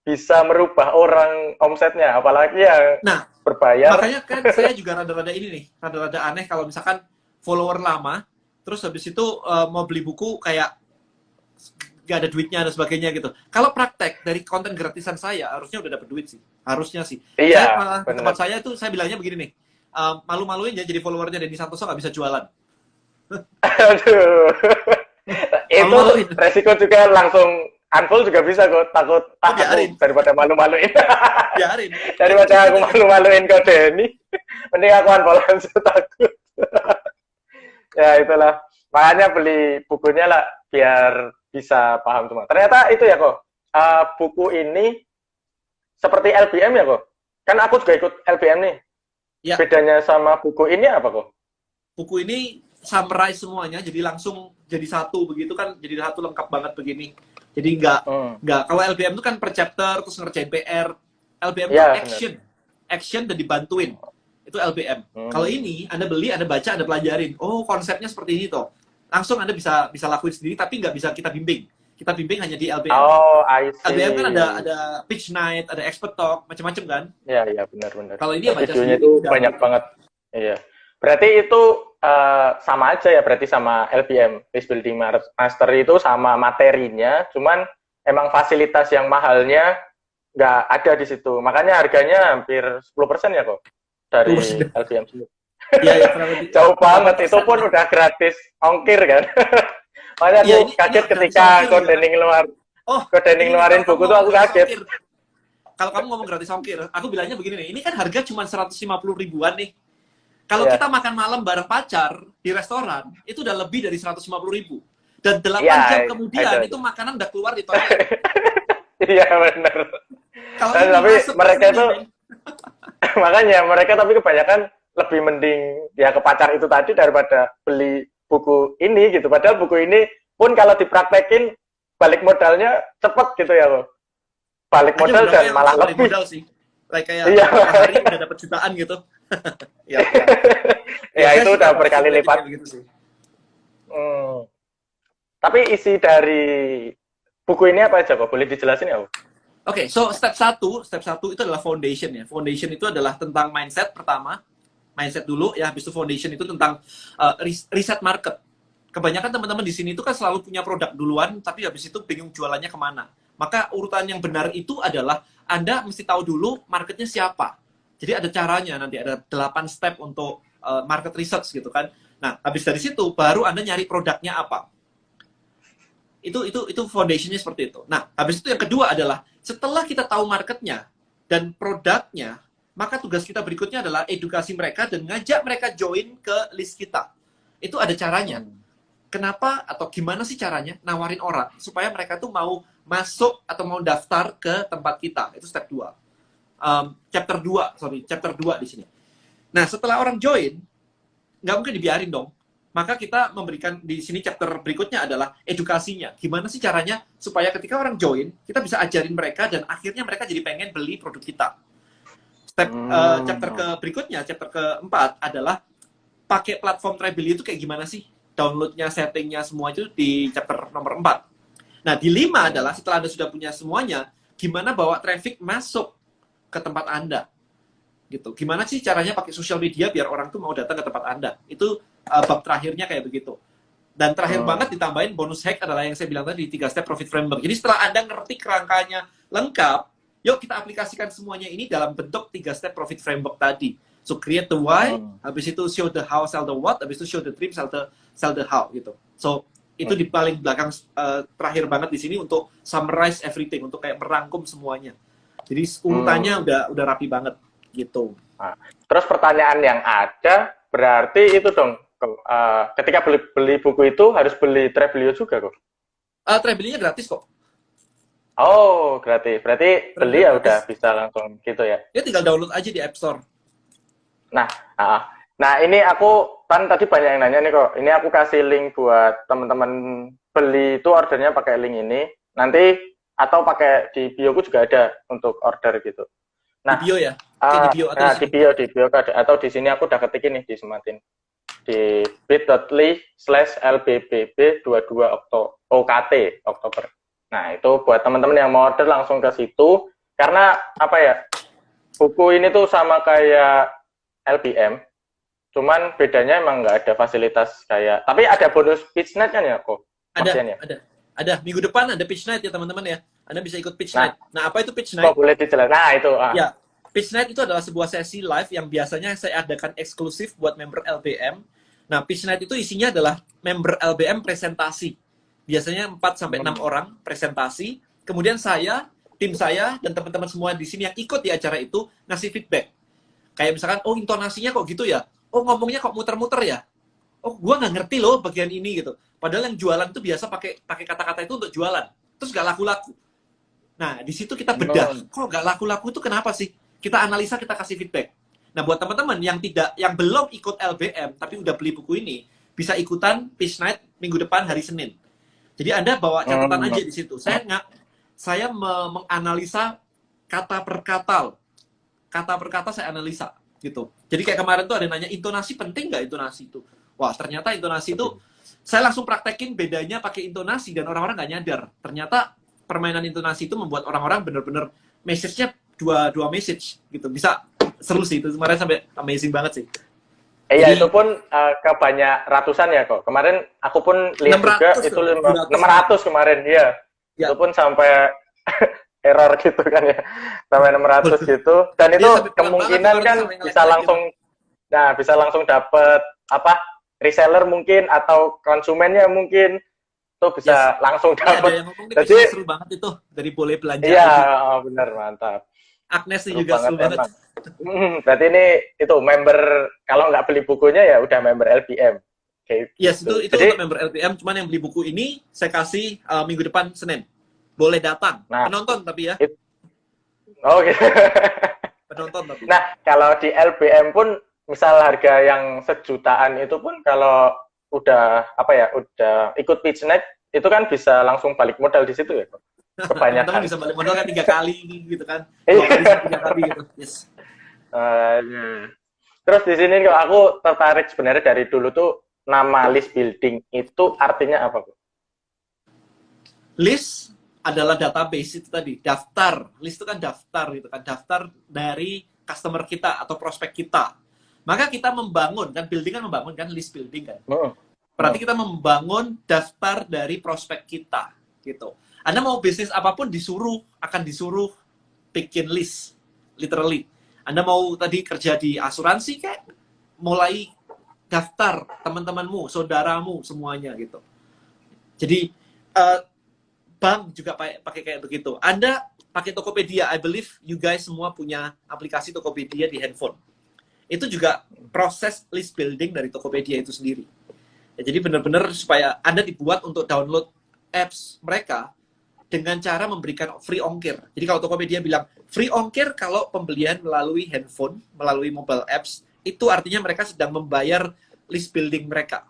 bisa merubah orang omsetnya, apalagi yang berbayar. Makanya kan saya juga rada-rada ini nih, rada-rada aneh kalau misalkan follower lama, terus habis itu mau beli buku kayak gak ada duitnya dan sebagainya gitu. Kalau praktek dari konten gratisan saya, harusnya udah dapat duit sih. Harusnya sih. Iya, saya malah di tempat saya itu, saya bilangnya begini nih, malu-maluin ya jadi followernya Denny Santoso gak bisa jualan. Aduh. Itu resiko juga, langsung unfollow juga bisa kok. Takut daripada malu-maluin. Biarin. Daripada aku malu-maluin kau Denny, mending aku unfollow aja, takut. Ya itulah. Makanya beli bukunya lah biar bisa paham semua. Ternyata itu ya kok. Buku ini seperti LBM ya kok. Kan aku juga ikut LBM nih. Ya. Bedanya sama buku ini apa kok? Buku ini summarize semuanya, jadi langsung jadi satu begitu kan, jadi satu lengkap banget begini. Jadi nggak kalau LBM itu kan per chapter terus ngerjain PR. LBM itu action dan dibantuin. Itu LBM. Kalau ini Anda beli, Anda baca, Anda pelajarin. Oh, konsepnya seperti ini toh. Langsung Anda bisa lakuin sendiri, tapi nggak bisa kita bimbing. Kita bimbing hanya di LBM. Oh, I see. LBM kan ada pitch night, ada expert talk, macam-macam kan? Iya, benar. Kalau ini baca videonya itu banyak banget. Iya. Berarti itu sama aja ya, berarti sama LBM, List Building Master itu sama materinya, cuman emang fasilitas yang mahalnya nggak ada di situ. Makanya harganya hampir 10% ya kok dari LBM sendiri. Ya, jauh banget, itu pun udah gratis ongkir kan. Makanya aku kaget ketika Kodening ngeluarin buku tuh, aku kaget. Kalau kamu ngomong gratis ongkir, aku bilangnya begini nih, ini kan harga cuma 150 ribuan nih. Kalau kita makan malam bareng pacar di restoran, itu udah lebih dari 150 ribu. Dan 8 jam kemudian itu makanan udah keluar di toilet. Iya benar. Tapi mereka itu makanya mereka tapi kebanyakan lebih mending ya ke pacar itu tadi daripada beli buku ini gitu. Padahal buku ini pun kalau dipraktekin balik modalnya cepet gitu ya loh. Balik modal dan malah lebih. Modal sih. Kayak hari udah dapat jutaan gitu. Ya itu udah berkali lipat. Gitu sih. Tapi isi dari buku ini apa aja kok? Boleh dijelasin ya? Oke, so step 1 itu adalah foundation ya. Foundation itu adalah tentang mindset pertama. Mindset dulu ya, habis itu foundation itu tentang riset market. Kebanyakan teman-teman di sini itu kan selalu punya produk duluan, tapi habis itu bingung jualannya kemana. Maka urutan yang benar itu adalah Anda mesti tahu dulu marketnya siapa. Jadi ada caranya, nanti ada 8 step untuk market research gitu kan. Nah, habis dari situ baru Anda nyari produknya apa. Itu foundationnya seperti itu. Nah, habis itu yang kedua adalah setelah kita tahu marketnya dan produknya, maka tugas kita berikutnya adalah edukasi mereka dan ngajak mereka join ke list kita. Itu ada caranya. Kenapa atau gimana sih caranya nawarin orang supaya mereka tuh mau masuk atau mau daftar ke tempat kita. Itu step 2. Chapter 2 di sini. Nah, setelah orang join, nggak mungkin dibiarin dong. Maka kita memberikan di sini chapter berikutnya adalah edukasinya. Gimana sih caranya supaya ketika orang join, kita bisa ajarin mereka dan akhirnya mereka jadi pengen beli produk kita. Chapter berikutnya, chapter keempat adalah pakai platform Trabelio itu kayak gimana sih? Downloadnya, settingnya, semua itu di chapter nomor 4. Nah, di 5 adalah setelah Anda sudah punya semuanya, gimana bawa traffic masuk ke tempat Anda. Gitu. Gimana sih caranya pakai sosial media biar orang tuh mau datang ke tempat Anda. Itu bab terakhirnya kayak begitu. Dan terakhir banget ditambahin bonus hack adalah yang saya bilang tadi, 3 step profit framework. Jadi setelah Anda ngerti kerangkanya lengkap, yuk kita aplikasikan semuanya ini dalam bentuk 3 step profit framework tadi. So create the why, habis itu show the how, sell the what, habis itu show the dream, sell the how gitu. So itu di paling belakang terakhir banget di sini untuk summarize everything, untuk kayak merangkum semuanya. Jadi urutannya udah rapi banget gitu. Nah, terus pertanyaan yang ada berarti itu dong, ketika beli buku itu harus beli Trabelio juga kok? Trabelio gratis kok. Oh, gratis. Berarti beli ya udah bisa langsung gitu ya? Ya tinggal download aja di App Store. Nah ini aku kan tadi banyak yang nanya nih kok. Ini aku kasih link buat teman-teman beli itu ordernya pakai link ini. Nanti atau pakai di bioku juga ada untuk order gitu. Nah, di bio ya? Di bio atau di bio ada. Atau di sini aku udah ketikin nih di Sematin. Di bit.ly/lbbb22 OKT Oktober. Nah, itu buat teman-teman yang mau order langsung ke situ. Karena apa ya, buku ini tuh sama kayak LBM, cuman bedanya emang nggak ada fasilitas kayak, tapi ada bonus pitch night kan ya kok? Ada. Minggu depan ada pitch night ya teman-teman ya. Anda bisa ikut pitch night. Nah, apa itu pitch night? Kok boleh dijelaskan? Nah, itu. Ya, pitch night itu adalah sebuah sesi live yang biasanya saya adakan eksklusif buat member LBM. Nah, pitch night itu isinya adalah member LBM presentasi. Biasanya 4-6 orang presentasi. Kemudian saya, tim saya, dan teman-teman semua di sini yang ikut di acara itu ngasih feedback. Kayak misalkan, oh intonasinya kok gitu ya? Oh ngomongnya kok muter-muter ya? Oh gua nggak ngerti loh bagian ini gitu. Padahal yang jualan itu biasa pakai kata-kata itu untuk jualan. Terus nggak laku-laku. Nah di situ kita bedah. Kok nggak laku-laku itu kenapa sih? Kita analisa, kita kasih feedback. Nah buat teman-teman yang belum ikut LBM tapi udah beli buku ini, bisa ikutan pitch night minggu depan hari Senin. Jadi Anda bawa catatan aja di situ. Saya menganalisa kata per kata saya analisa gitu. Jadi kayak kemarin tuh ada nanya intonasi penting nggak intonasi itu? Wah ternyata intonasi itu saya langsung praktekin bedanya pakai intonasi dan orang-orang nggak nyadar. Ternyata permainan intonasi itu membuat orang-orang bener-bener message-nya dua message gitu. Bisa seru sih itu kemarin sampai amazing banget sih. Iya itu pun ke banyak ratusan ya kok. Kemarin aku pun lihat juga itu 600 kemarin ya. Itu pun sampai error gitu kan ya, sampai 600 gitu, dan itu kemungkinan kan bisa langsung dapat apa reseller mungkin atau konsumennya mungkin tuh bisa langsung dapat. Jadi seru banget itu dari boleh belanja. Iya, benar mantap. Agnes juga seru banget. Berarti ini itu member kalau nggak beli bukunya ya udah member LBM. Yes, itu untuk member LBM, cuman yang beli buku ini saya kasih minggu depan Senin. Boleh datang, penonton tapi ya. Oke. Penonton tapi. Nah, kalau di LBM pun misal harga yang sejutaan itu pun kalau udah udah ikut pitch night itu kan bisa langsung balik modal di situ ya. Kebanyakan bisa balik modal kan 3 kali gitu kan. 2 kali 3 kali gitu. Yes. Terus di sini kalau aku tertarik sebenarnya dari dulu tuh nama list building itu artinya apa, Bu? List adalah database itu tadi, daftar. List itu kan daftar gitu kan, daftar dari customer kita atau prospek kita. Maka kita membangun kan, building kan membangun kan, list building kan. Berarti kita membangun daftar dari prospek kita gitu. Anda mau bisnis apapun akan disuruh bikin list, literally. Anda mau tadi kerja di asuransi kayak mulai daftar teman-temanmu, saudaramu, semuanya gitu. Jadi bank juga pakai kayak begitu. Anda pakai Tokopedia, I believe you guys semua punya aplikasi Tokopedia di handphone. Itu juga proses list building dari Tokopedia itu sendiri. Ya, jadi benar-benar supaya Anda dibuat untuk download apps mereka dengan cara memberikan free ongkir. Jadi kalau Tokopedia bilang free ongkir kalau pembelian melalui handphone, melalui mobile apps, itu artinya mereka sedang membayar list building mereka.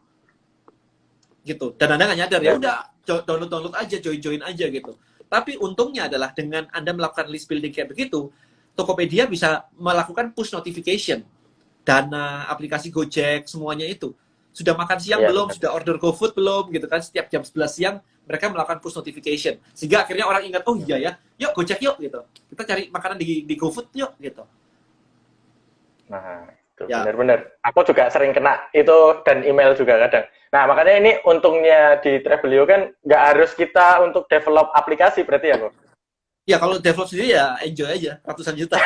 Gitu. Dan Anda nggak nyadar, ya udah download aja, join aja gitu. Tapi untungnya adalah dengan Anda melakukan list building kayak begitu, Tokopedia bisa melakukan push notification. Dana, aplikasi Gojek, semuanya itu. Sudah makan siang belum? Sudah order GoFood belum? Gitu kan, setiap jam 11 siang mereka melakukan push notification. Sehingga akhirnya orang ingat, oh iya ya, yuk Gojek yuk gitu. Kita cari makanan di GoFood yuk gitu. Nah, itu benar-benar. Aku juga sering kena itu dan email juga kadang. Nah, makanya ini untungnya di Travelio kan nggak harus kita untuk develop aplikasi berarti ya, kok? Ya, kalau develop sendiri ya enjoy aja, ratusan juta.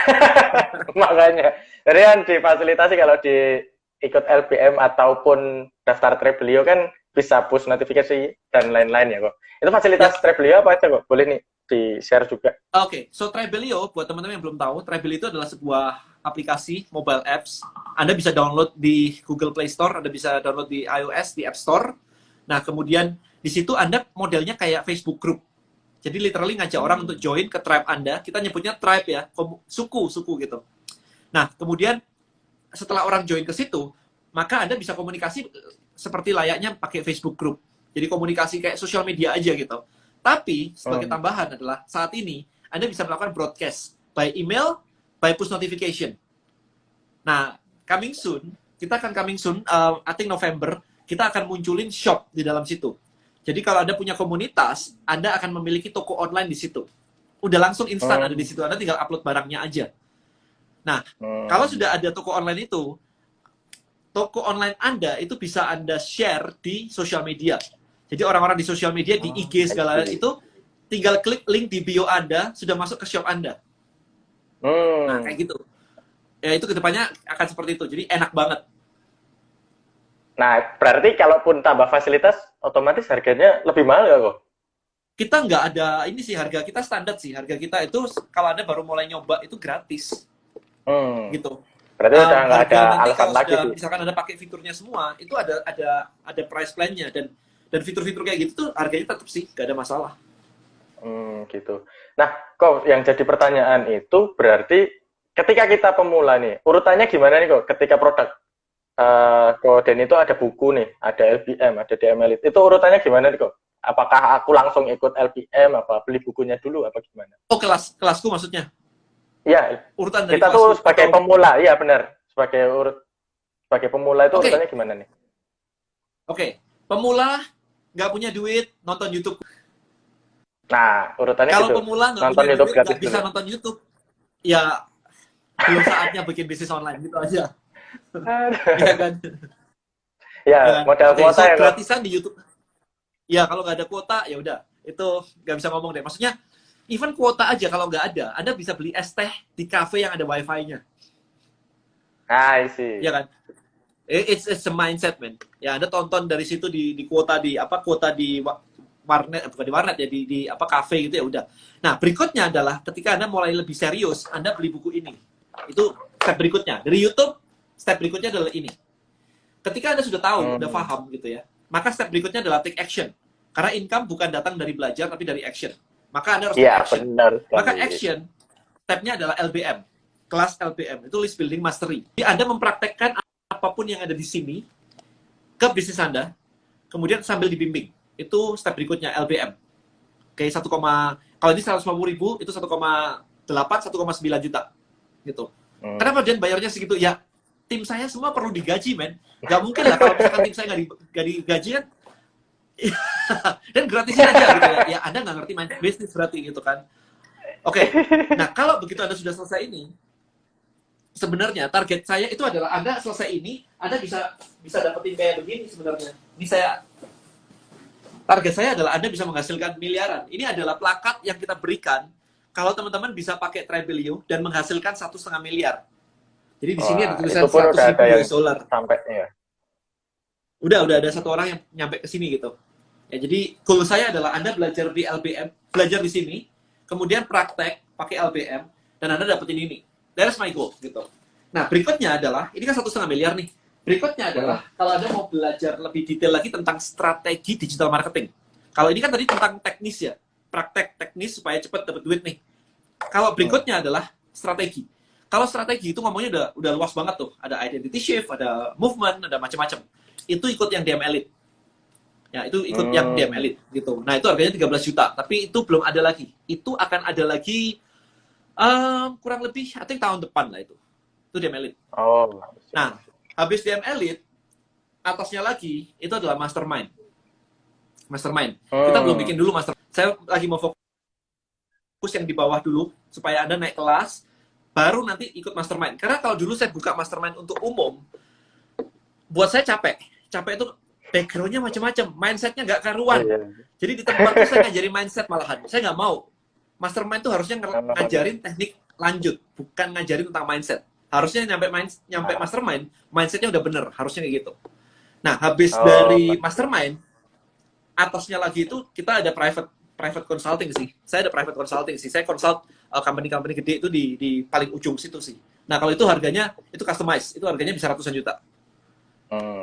Makanya. Jadi kan difasilitasi kalau di ikut LBM ataupun daftar Travelio kan bisa push notifikasi dan lain-lain ya, kok. Itu fasilitas Travelio apa aja, kok? Boleh nih di-share juga. Oke, so Travelio, buat teman-teman yang belum tahu, Travelio itu adalah sebuah aplikasi mobile apps. Anda bisa download di Google Play Store, Anda bisa download di iOS, di App Store. Nah, kemudian di situ Anda modelnya kayak Facebook Group. Jadi literally ngajak orang untuk join ke tribe Anda. Kita nyebutnya tribe ya, suku gitu. Nah, kemudian setelah orang join ke situ, maka Anda bisa komunikasi seperti layaknya pakai Facebook Group. Jadi komunikasi kayak sosial media aja gitu. Tapi sebagai tambahan adalah saat ini Anda bisa melakukan broadcast by email, by push notification. Nah, coming soon, I think November, kita akan munculin shop di dalam situ. Jadi kalau Anda punya komunitas, Anda akan memiliki toko online di situ. Udah langsung instan ada di situ, Anda tinggal upload barangnya aja. Nah, kalau sudah ada toko online itu, toko online Anda itu bisa Anda share di sosial media. Jadi orang-orang di sosial media, di IG segala itu, tinggal klik link di bio Anda, sudah masuk ke shop Anda. Nah, kayak gitu. Ya, itu kedepannya akan seperti itu. Jadi enak banget. Nah, berarti kalaupun tambah fasilitas, otomatis harganya lebih mahal nggak, kok? Kita nggak ada, ini sih harga kita standar sih. Harga kita itu, kalau Anda baru mulai nyoba, itu gratis. Gitu. Berarti udah nggak ada alasan lagi sih. Misalkan Anda pakai fiturnya semua, itu ada price plan-nya. Dan fitur-fitur kayak gitu tuh harganya tetap sih, nggak ada masalah. Gitu. Nah, kok yang jadi pertanyaan itu berarti ketika kita pemula nih, urutannya gimana nih, kok? Ketika produk Koden itu ada buku nih, ada LBM, ada DM Elite. Itu urutannya gimana nih, kok? Apakah aku langsung ikut LBM, apa beli bukunya dulu, apa gimana? Oh, kelasku maksudnya? Iya. Urutan dari kita tuh sebagai pemula, iya benar. Sebagai pemula itu urutannya gimana nih? Oke. Pemula nggak punya duit, nonton YouTube. Nah, urutannya kalau gitu. Pemula nggak punya duit, nggak bisa nonton YouTube. Ya, belum saatnya bikin bisnis online, gitu aja. Iya kan? Ya, modal kuota ya, gratisan di YouTube. Ya, kalau nggak ada kuota, ya udah. Itu nggak bisa ngomong deh. Maksudnya, even kuota aja kalau nggak ada, Anda bisa beli es teh di cafe yang ada wifi-nya. I see. Iya kan? It's a mindset, man. Ya, Anda tonton dari situ di kuota di warnet, bukan di warnet ya, di cafe gitu, ya udah. Nah, berikutnya adalah ketika Anda mulai lebih serius, Anda beli buku ini. Itu step berikutnya. Dari YouTube, step berikutnya adalah ini. Ketika Anda sudah tahu, udah paham gitu ya, maka step berikutnya adalah take action. Karena income bukan datang dari belajar, tapi dari action. Maka Anda harus take action. Benar. Maka action, stepnya adalah LBM. Kelas LBM, itu List Building Mastery. Jadi Anda mempraktekkan apapun yang ada di sini ke bisnis Anda, kemudian sambil dibimbing. Itu step berikutnya, LBM. Kayak kalau ini 150.000, itu 1,8, 1,9 juta. Gitu. Kenapa dia bayarnya segitu? Ya, tim saya semua perlu digaji, men. Gak mungkin lah kalau misalkan tim saya nggak digaji kan. Dan gratisin aja gitu ya. Ya, Anda nggak ngerti main bisnis berarti gitu kan. Oke. Nah, kalau begitu Anda sudah selesai ini, sebenarnya target saya itu adalah Anda selesai ini, Anda bisa dapetin kayak begini sebenarnya. Ini saya Target saya adalah Anda bisa menghasilkan miliaran. Ini adalah plakat yang kita berikan kalau teman-teman bisa pakai Trebelio dan menghasilkan 1,5 miliar. Jadi di sini ada Wah, tulisan itu pun 100 udah ribu ada yang US dollar. sampai ya. Udah ada satu orang yang nyampe ke sini gitu. Ya, jadi goal saya adalah Anda belajar di LBM, belajar di sini, kemudian praktek pakai LBM, dan Anda dapetin ini. That's my goal gitu. Nah, berikutnya adalah, ini kan 1,5 miliar nih. Berikutnya adalah, kalau Anda mau belajar lebih detail lagi tentang strategi digital marketing. Kalau ini kan tadi tentang teknis ya, praktek teknis supaya cepat dapat duit nih. Kalau berikutnya adalah strategi. Kalau strategi itu ngomongnya udah luas banget tuh. Ada identity shift, ada movement, ada macam-macam. Itu ikut yang DM Elite. Ya, itu ikut yang DM Elite gitu. Nah, itu harganya 13 juta, tapi itu belum ada lagi. Itu akan ada lagi kurang lebih I think tahun depan lah itu. Itu DM Elite. Oh. Nah, habis DM Elite, atasnya lagi itu adalah mastermind. Mastermind. Kita belum bikin dulu master. Saya lagi mau fokus yang di bawah dulu supaya Anda naik kelas, baru nanti ikut mastermind. Karena kalau dulu saya buka mastermind untuk umum, buat saya capek. Capek itu background-nya macam-macam, mindset-nya nggak karuan. Jadi di tempat itu saya ngajarin mindset malahan. Saya nggak mau. Mastermind itu harusnya ngajarin teknik lanjut, bukan ngajarin tentang mindset. Harusnya nyampe mastermind, mindset-nya udah bener. Harusnya kayak gitu. Nah, habis dari mastermind, atasnya lagi itu kita ada private consulting sih. Saya ada private consulting sih. Saya consult company-company gede itu di paling ujung situ sih. Nah, kalau itu harganya itu customize, itu harganya bisa ratusan juta.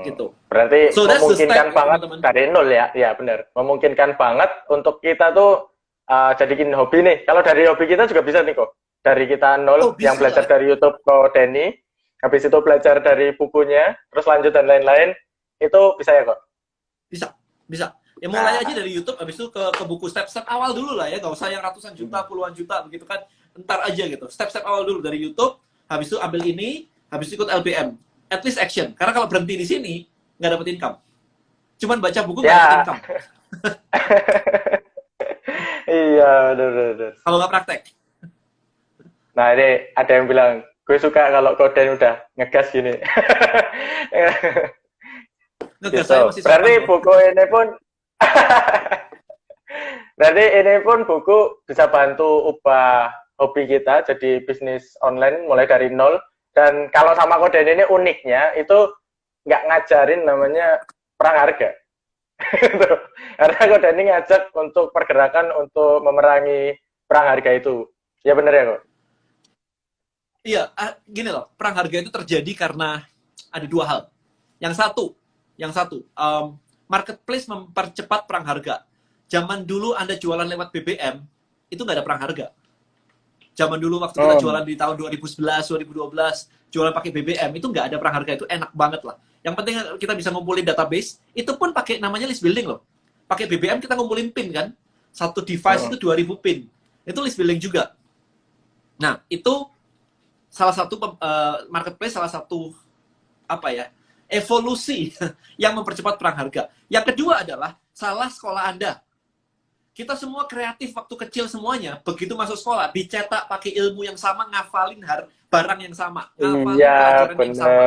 Gitu. Berarti memungkinkan banget teman-teman. Dari nol ya. Ya, benar. Memungkinkan banget untuk kita tuh jadiin hobi nih. Kalau dari hobi kita juga bisa nih kok. Dari kita nol yang belajar dari YouTube ke Denny, habis itu belajar dari bukunya, terus lanjut dan lain-lain, itu bisa ya kok? Bisa. Ya mulai aja dari YouTube, habis itu ke buku step-step awal dulu lah ya, nggak usah yang ratusan juta, puluhan juta begitu kan, entar aja gitu. Step-step awal dulu dari YouTube, habis itu ambil ini, habis itu ikut LBM, at least action. Karena kalau berhenti di sini nggak dapet income, cuman baca buku nggak dapet income. Iya, benar. Kalau nggak praktek. Nah ini ada yang bilang, gue suka kalau Koden udah ngegas gini. Ngegas gitu. saya masih Berarti buku ini pun berarti ini pun buku bisa bantu ubah hobi kita jadi bisnis online mulai dari nol. Dan kalau sama Koden ini uniknya itu nggak ngajarin namanya perang harga. Karena Koden ini ngajak untuk pergerakan untuk memerangi perang harga itu. Ya benar ya kok? Iya, gini loh, perang harga itu terjadi karena ada dua hal. Yang satu, marketplace mempercepat perang harga. Zaman dulu Anda jualan lewat BBM, itu nggak ada perang harga. Zaman dulu waktu kita jualan di tahun 2011, 2012, jualan pakai BBM, itu nggak ada perang harga, itu enak banget lah. Yang penting kita bisa ngumpulin database, itu pun pakai namanya list building loh. Pakai BBM kita ngumpulin pin kan, satu device itu 2000 pin. Itu list building juga. Nah, itu salah satu marketplace, salah satu evolusi yang mempercepat perang harga. Yang kedua adalah salah sekolah Anda. Kita semua kreatif waktu kecil semuanya, begitu masuk sekolah dicetak pakai ilmu yang sama, ngafalin barang yang sama, ngafalin pelajaran yang sama.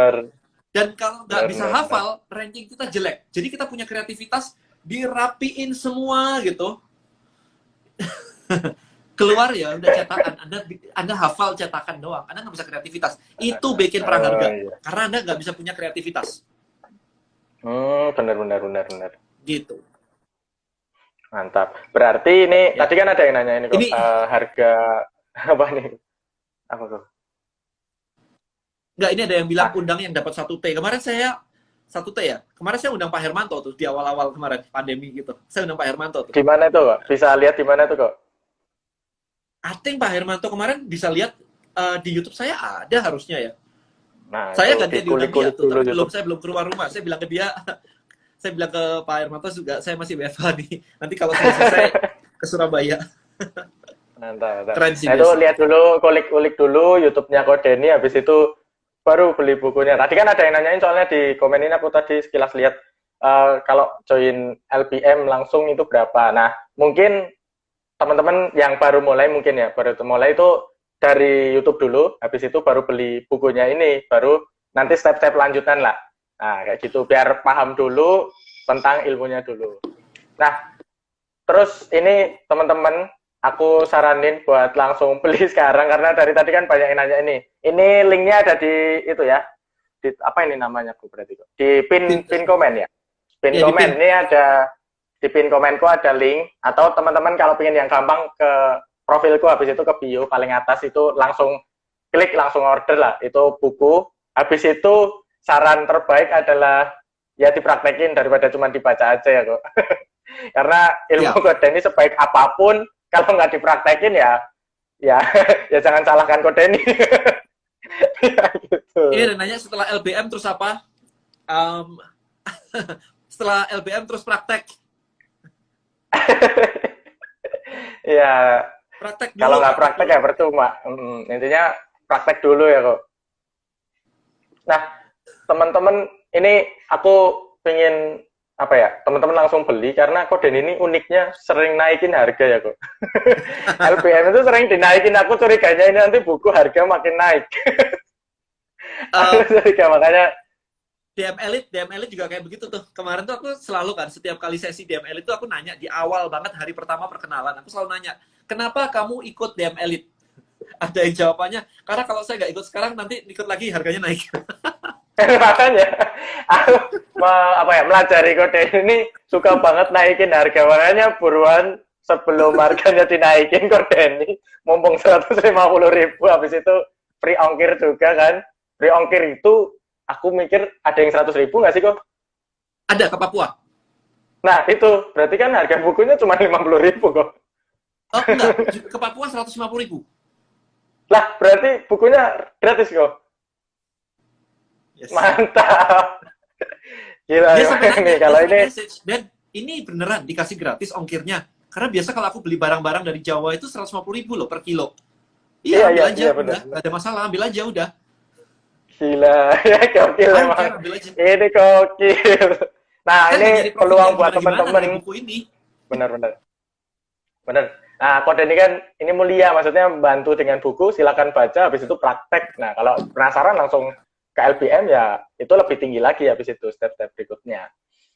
Dan kalau nggak bisa hafal, ranking kita jelek. Jadi kita punya kreativitas, dirapiin semua gitu. Keluar ya udah cetakan, Anda hafal cetakan doang, Anda nggak bisa kreativitas. Itu bikin perang harga, karena Anda nggak bisa punya kreativitas. Benar. Gitu. Mantap. Berarti ini tadi kan ada yang nanya ini kok, harga apa nih? Apa tuh? Nggak, ini ada yang bilang undang yang dapat 1T. Kemarin saya 1T ya. Kemarin saya undang Pak Hermanto tuh di awal-awal kemarin pandemi gitu. Saya undang Pak Hermanto tuh. Di mana tuh kok? Bisa lihat di mana tuh kok? I think Pak Hermanto kemarin bisa lihat di YouTube saya ada harusnya ya. Nah, saya ganti diundang dia tuh, tapi saya belum keluar rumah. Saya bilang ke dia, saya bilang ke Pak Hermanto juga, saya masih WFH nih. Nanti kalau sudah selesai ke Surabaya. Mantap. Keren sih. Nah, itu lihat dulu, kulik dulu YouTube-nya Kodeni, habis itu baru beli bukunya. Tadi kan ada yang nanyain soalnya di komen ini, aku tadi sekilas lihat kalau join LBM langsung itu berapa. Nah, mungkin teman-teman yang baru mulai itu dari YouTube dulu, habis itu baru beli bukunya ini, baru nanti step-step lanjutan lah. Nah, kayak gitu, biar paham dulu tentang ilmunya dulu. Nah, terus ini teman-teman, aku saranin buat langsung beli sekarang karena dari tadi kan banyak yang nanya ini. Ini linknya ada di itu ya. Di apa ini namanya Bu berarti kok? Di pin komen ya. Pin Ya, di komen pin. ini ada di pin komenku ada link atau teman-teman kalau pengen yang gampang ke profilku habis itu ke bio paling atas itu langsung klik langsung order lah. Itu buku. Habis itu saran terbaik adalah ya dipraktekin daripada cuma dibaca aja ya kok. Karena ilmu Ya. kode ini sebaik apapun kalau nggak dipraktekin ya ya ya jangan salahkan kode ini. Ya, gitu. Ini ada nanya setelah LBM terus apa? Um, setelah LBM terus praktek. Ya Praktek dulu. kalau nggak praktek ya percuma. Intinya praktek dulu ya kok. Nah teman-teman ini aku pengen apa ya teman-teman langsung beli karena Koden ini uniknya sering naikin harga ya kok. LBM itu sering dinaikin, aku curiganya ini nanti buku harga makin naik. Aku curiga makanya DM Elite juga kayak begitu tuh. Kemarin tuh aku selalu kan, setiap kali sesi DM Elite tuh aku nanya, di awal banget hari pertama perkenalan, aku selalu nanya, kenapa kamu ikut DM Elite? Ada yang jawabannya, karena kalau saya nggak ikut sekarang, nanti ikut lagi harganya naik. makanya aku apa ya melajari kode ini suka banget naikin harga makanya buruan sebelum harganya dinaikin kode ini mumpung 150.000 habis itu free ongkir juga kan free ongkir itu aku mikir ada yang 100.000 nggak sih kok Ada ke Papua? nah itu berarti kan harga bukunya cuma 50.000 kok Oh enggak, ke Papua 150.000. lah berarti bukunya gratis kok Yes. mantap gila Dia sampai nanya, nih kalau dia ini message, dan ini beneran dikasih gratis ongkirnya. Karena biasa kalau aku beli barang-barang dari Jawa itu 150.000 loh per kilo. Iya, ambil aja, iya, udah. bener. Nggak ada masalah, ambil aja, udah. Gila, ya gokil I don't emang. care, ambil aja. Ini gokil. Nah, Kan ini nggak nyari profit peluang yang buat gimana-gimana dari teman-teman. buku ini. Benar. Nah, kode ini kan ini mulia, maksudnya membantu dengan buku, silakan baca, habis itu praktek. Nah, kalau penasaran langsung ke LBM ya, itu lebih tinggi lagi habis itu step-step berikutnya.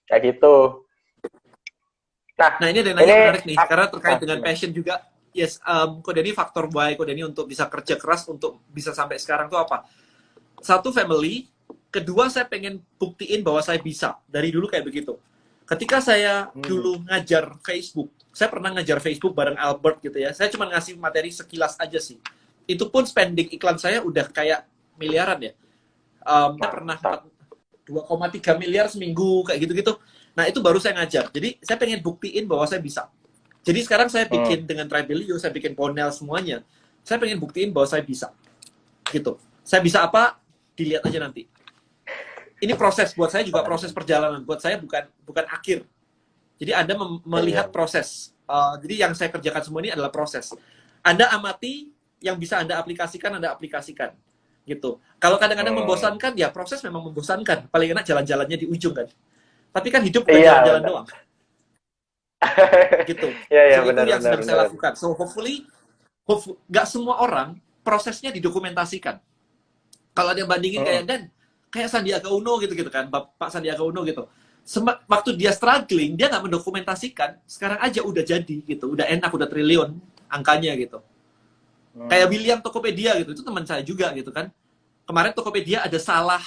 Kayak gitu. Nah, ini ada yang nanya menarik nih, karena terkait dengan gimana? passion juga. Yes, Kode ini faktor why Kode ini untuk bisa kerja keras, untuk bisa sampai sekarang tuh apa? Satu, family. Kedua, saya pengen buktiin bahwa saya bisa. Dari dulu kayak begitu. Ketika saya dulu ngajar Facebook, saya pernah ngajar Facebook bareng Albert gitu ya. Saya cuma ngasih materi sekilas aja sih. Itu pun spending iklan saya udah kayak miliaran ya. Saya pernah 2,3 miliar seminggu kayak gitu-gitu. Nah, itu baru saya ngajar. Jadi, saya pengen buktiin bahwa saya bisa. Jadi, sekarang saya bikin dengan Tribelio, saya bikin Ponel semuanya. Saya pengen buktiin bahwa saya bisa. Gitu. Saya bisa apa? Dilihat aja nanti. Ini proses buat saya juga proses perjalanan. Buat saya bukan akhir. Jadi Anda melihat proses. Jadi yang saya kerjakan semua ini adalah proses. Anda amati, yang bisa Anda aplikasikan, Anda aplikasikan. Gitu. Kalau kadang-kadang membosankan, ya proses memang membosankan. Paling enak jalan-jalannya di ujung kan. Tapi kan hidup bukan jalan-jalan doang. Gitu. Iya, So, benar, itu yang sedang benar. saya lakukan. So hopefully nggak semua orang prosesnya didokumentasikan. Kalau ada yang bandingin kayak Sandiaga Uno gitu kan, Pak Sandiaga Uno gitu. Waktu dia struggling, dia nggak mendokumentasikan. Sekarang aja udah jadi gitu, udah enak, udah triliun angkanya gitu. Kayak William Tokopedia gitu, itu teman saya juga gitu kan. Kemarin Tokopedia ada salah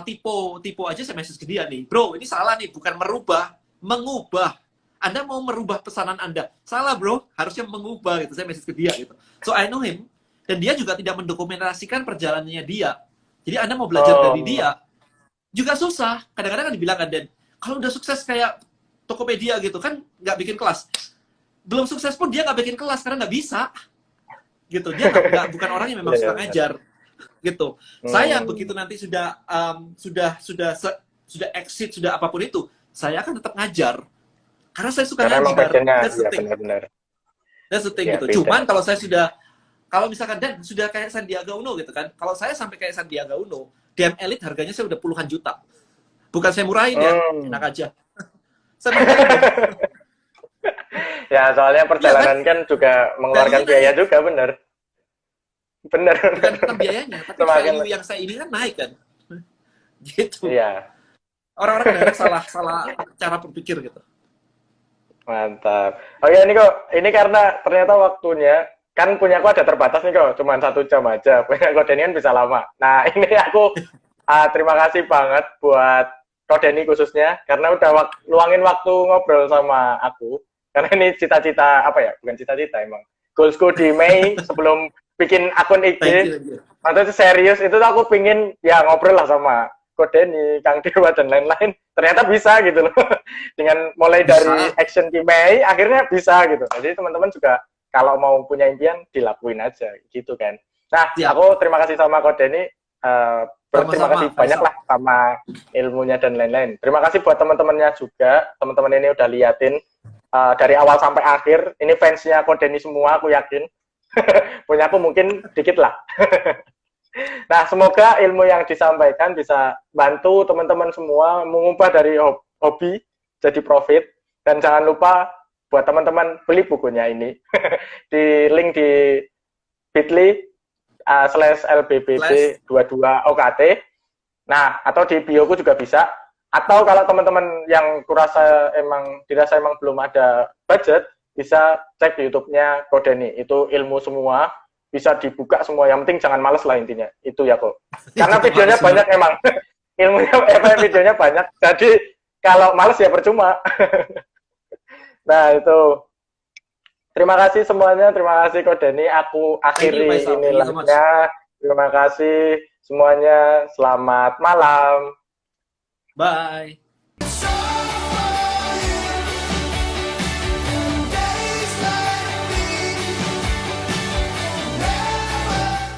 tipe aja saya message ke dia nih, bro ini salah nih, bukan mengubah. Anda mau merubah pesanan Anda, salah bro, harusnya mengubah gitu. Saya message ke dia gitu. So I know him, dan dia juga tidak mendokumentasikan perjalanannya dia. Jadi Anda mau belajar dari dia juga susah. Kadang-kadang kan dibilang kan, Dan, kalau udah sukses kayak Tokopedia gitu kan, nggak bikin kelas. Belum sukses pun dia nggak bikin kelas karena nggak bisa. Gitu. Dia bukan orang yang memang suka ngajar. Gitu. Saya begitu nanti sudah exit, sudah apapun itu, saya akan tetap ngajar. Karena saya suka ngajar. That's the thing. Benar. That's the thing Ya, gitu. Cuman kalau misalkan Dan sudah kayak Sandiaga Uno gitu kan, kalau saya sampai kayak Sandiaga Uno, DM Elite harganya saya udah puluhan juta. Bukan saya murahin ya, enak aja. Saya ya, soalnya perjalanan kan juga mengeluarkan biaya juga, benar. Bukan tentang biayanya, tapi value yang saya ini kan naik kan. Gitu. Iya. Orang-orang kadang salah cara berpikir gitu. Mantap. Oh ya, ini kok, ini karena ternyata waktunya, kan punya aku ada terbatas nih kok, cuma 1 jam aja. Punya kok Denny kan bisa lama. Nah, ini aku terima kasih banget buat kok Denny khususnya, karena udah luangin waktu ngobrol sama aku. Karena ini cita-cita, apa ya, bukan cita-cita emang. Goalsku di Mei sebelum bikin akun Thank IG, you. atau serius, itu tuh aku pingin ya ngobrol lah sama Ko Denny, Kang Dewa, dan lain-lain. Ternyata bisa gitu loh. Dengan mulai dari Bisa. action di Mei, akhirnya bisa gitu. Jadi teman-teman juga kalau mau punya impian, dilakuin aja gitu kan. Nah, Siap. aku terima kasih sama Ko Denny. Berterima Sama-sama, kasih banyak Faisal. lah sama ilmunya dan lain-lain. Terima kasih buat teman-temannya juga. Teman-teman ini udah liatin dari awal sampai akhir. Ini fansnya Ko Denny semua, aku yakin. Punya aku mungkin dikit lah. Nah, semoga ilmu yang disampaikan bisa bantu teman-teman semua mengubah dari hobi jadi profit. Dan jangan lupa buat teman-teman beli bukunya ini. Di link di bit.ly /LBBB22OKT. Nah, atau di bioku juga bisa. Atau kalau teman-teman yang dirasa emang belum ada budget, bisa cek di YouTube-nya Ko Denny. Itu ilmu semua, bisa dibuka semua. Yang penting jangan males lah intinya. Itu ya kok. Karena videonya banyak emang. Videonya banyak. Jadi kalau males ya percuma. Nah, itu. Terima kasih semuanya. Terima kasih Ko Denny. Aku Thank you, akhiri Faisal. ini Thank you so much. live-nya. Terima kasih semuanya. Selamat malam. Bye.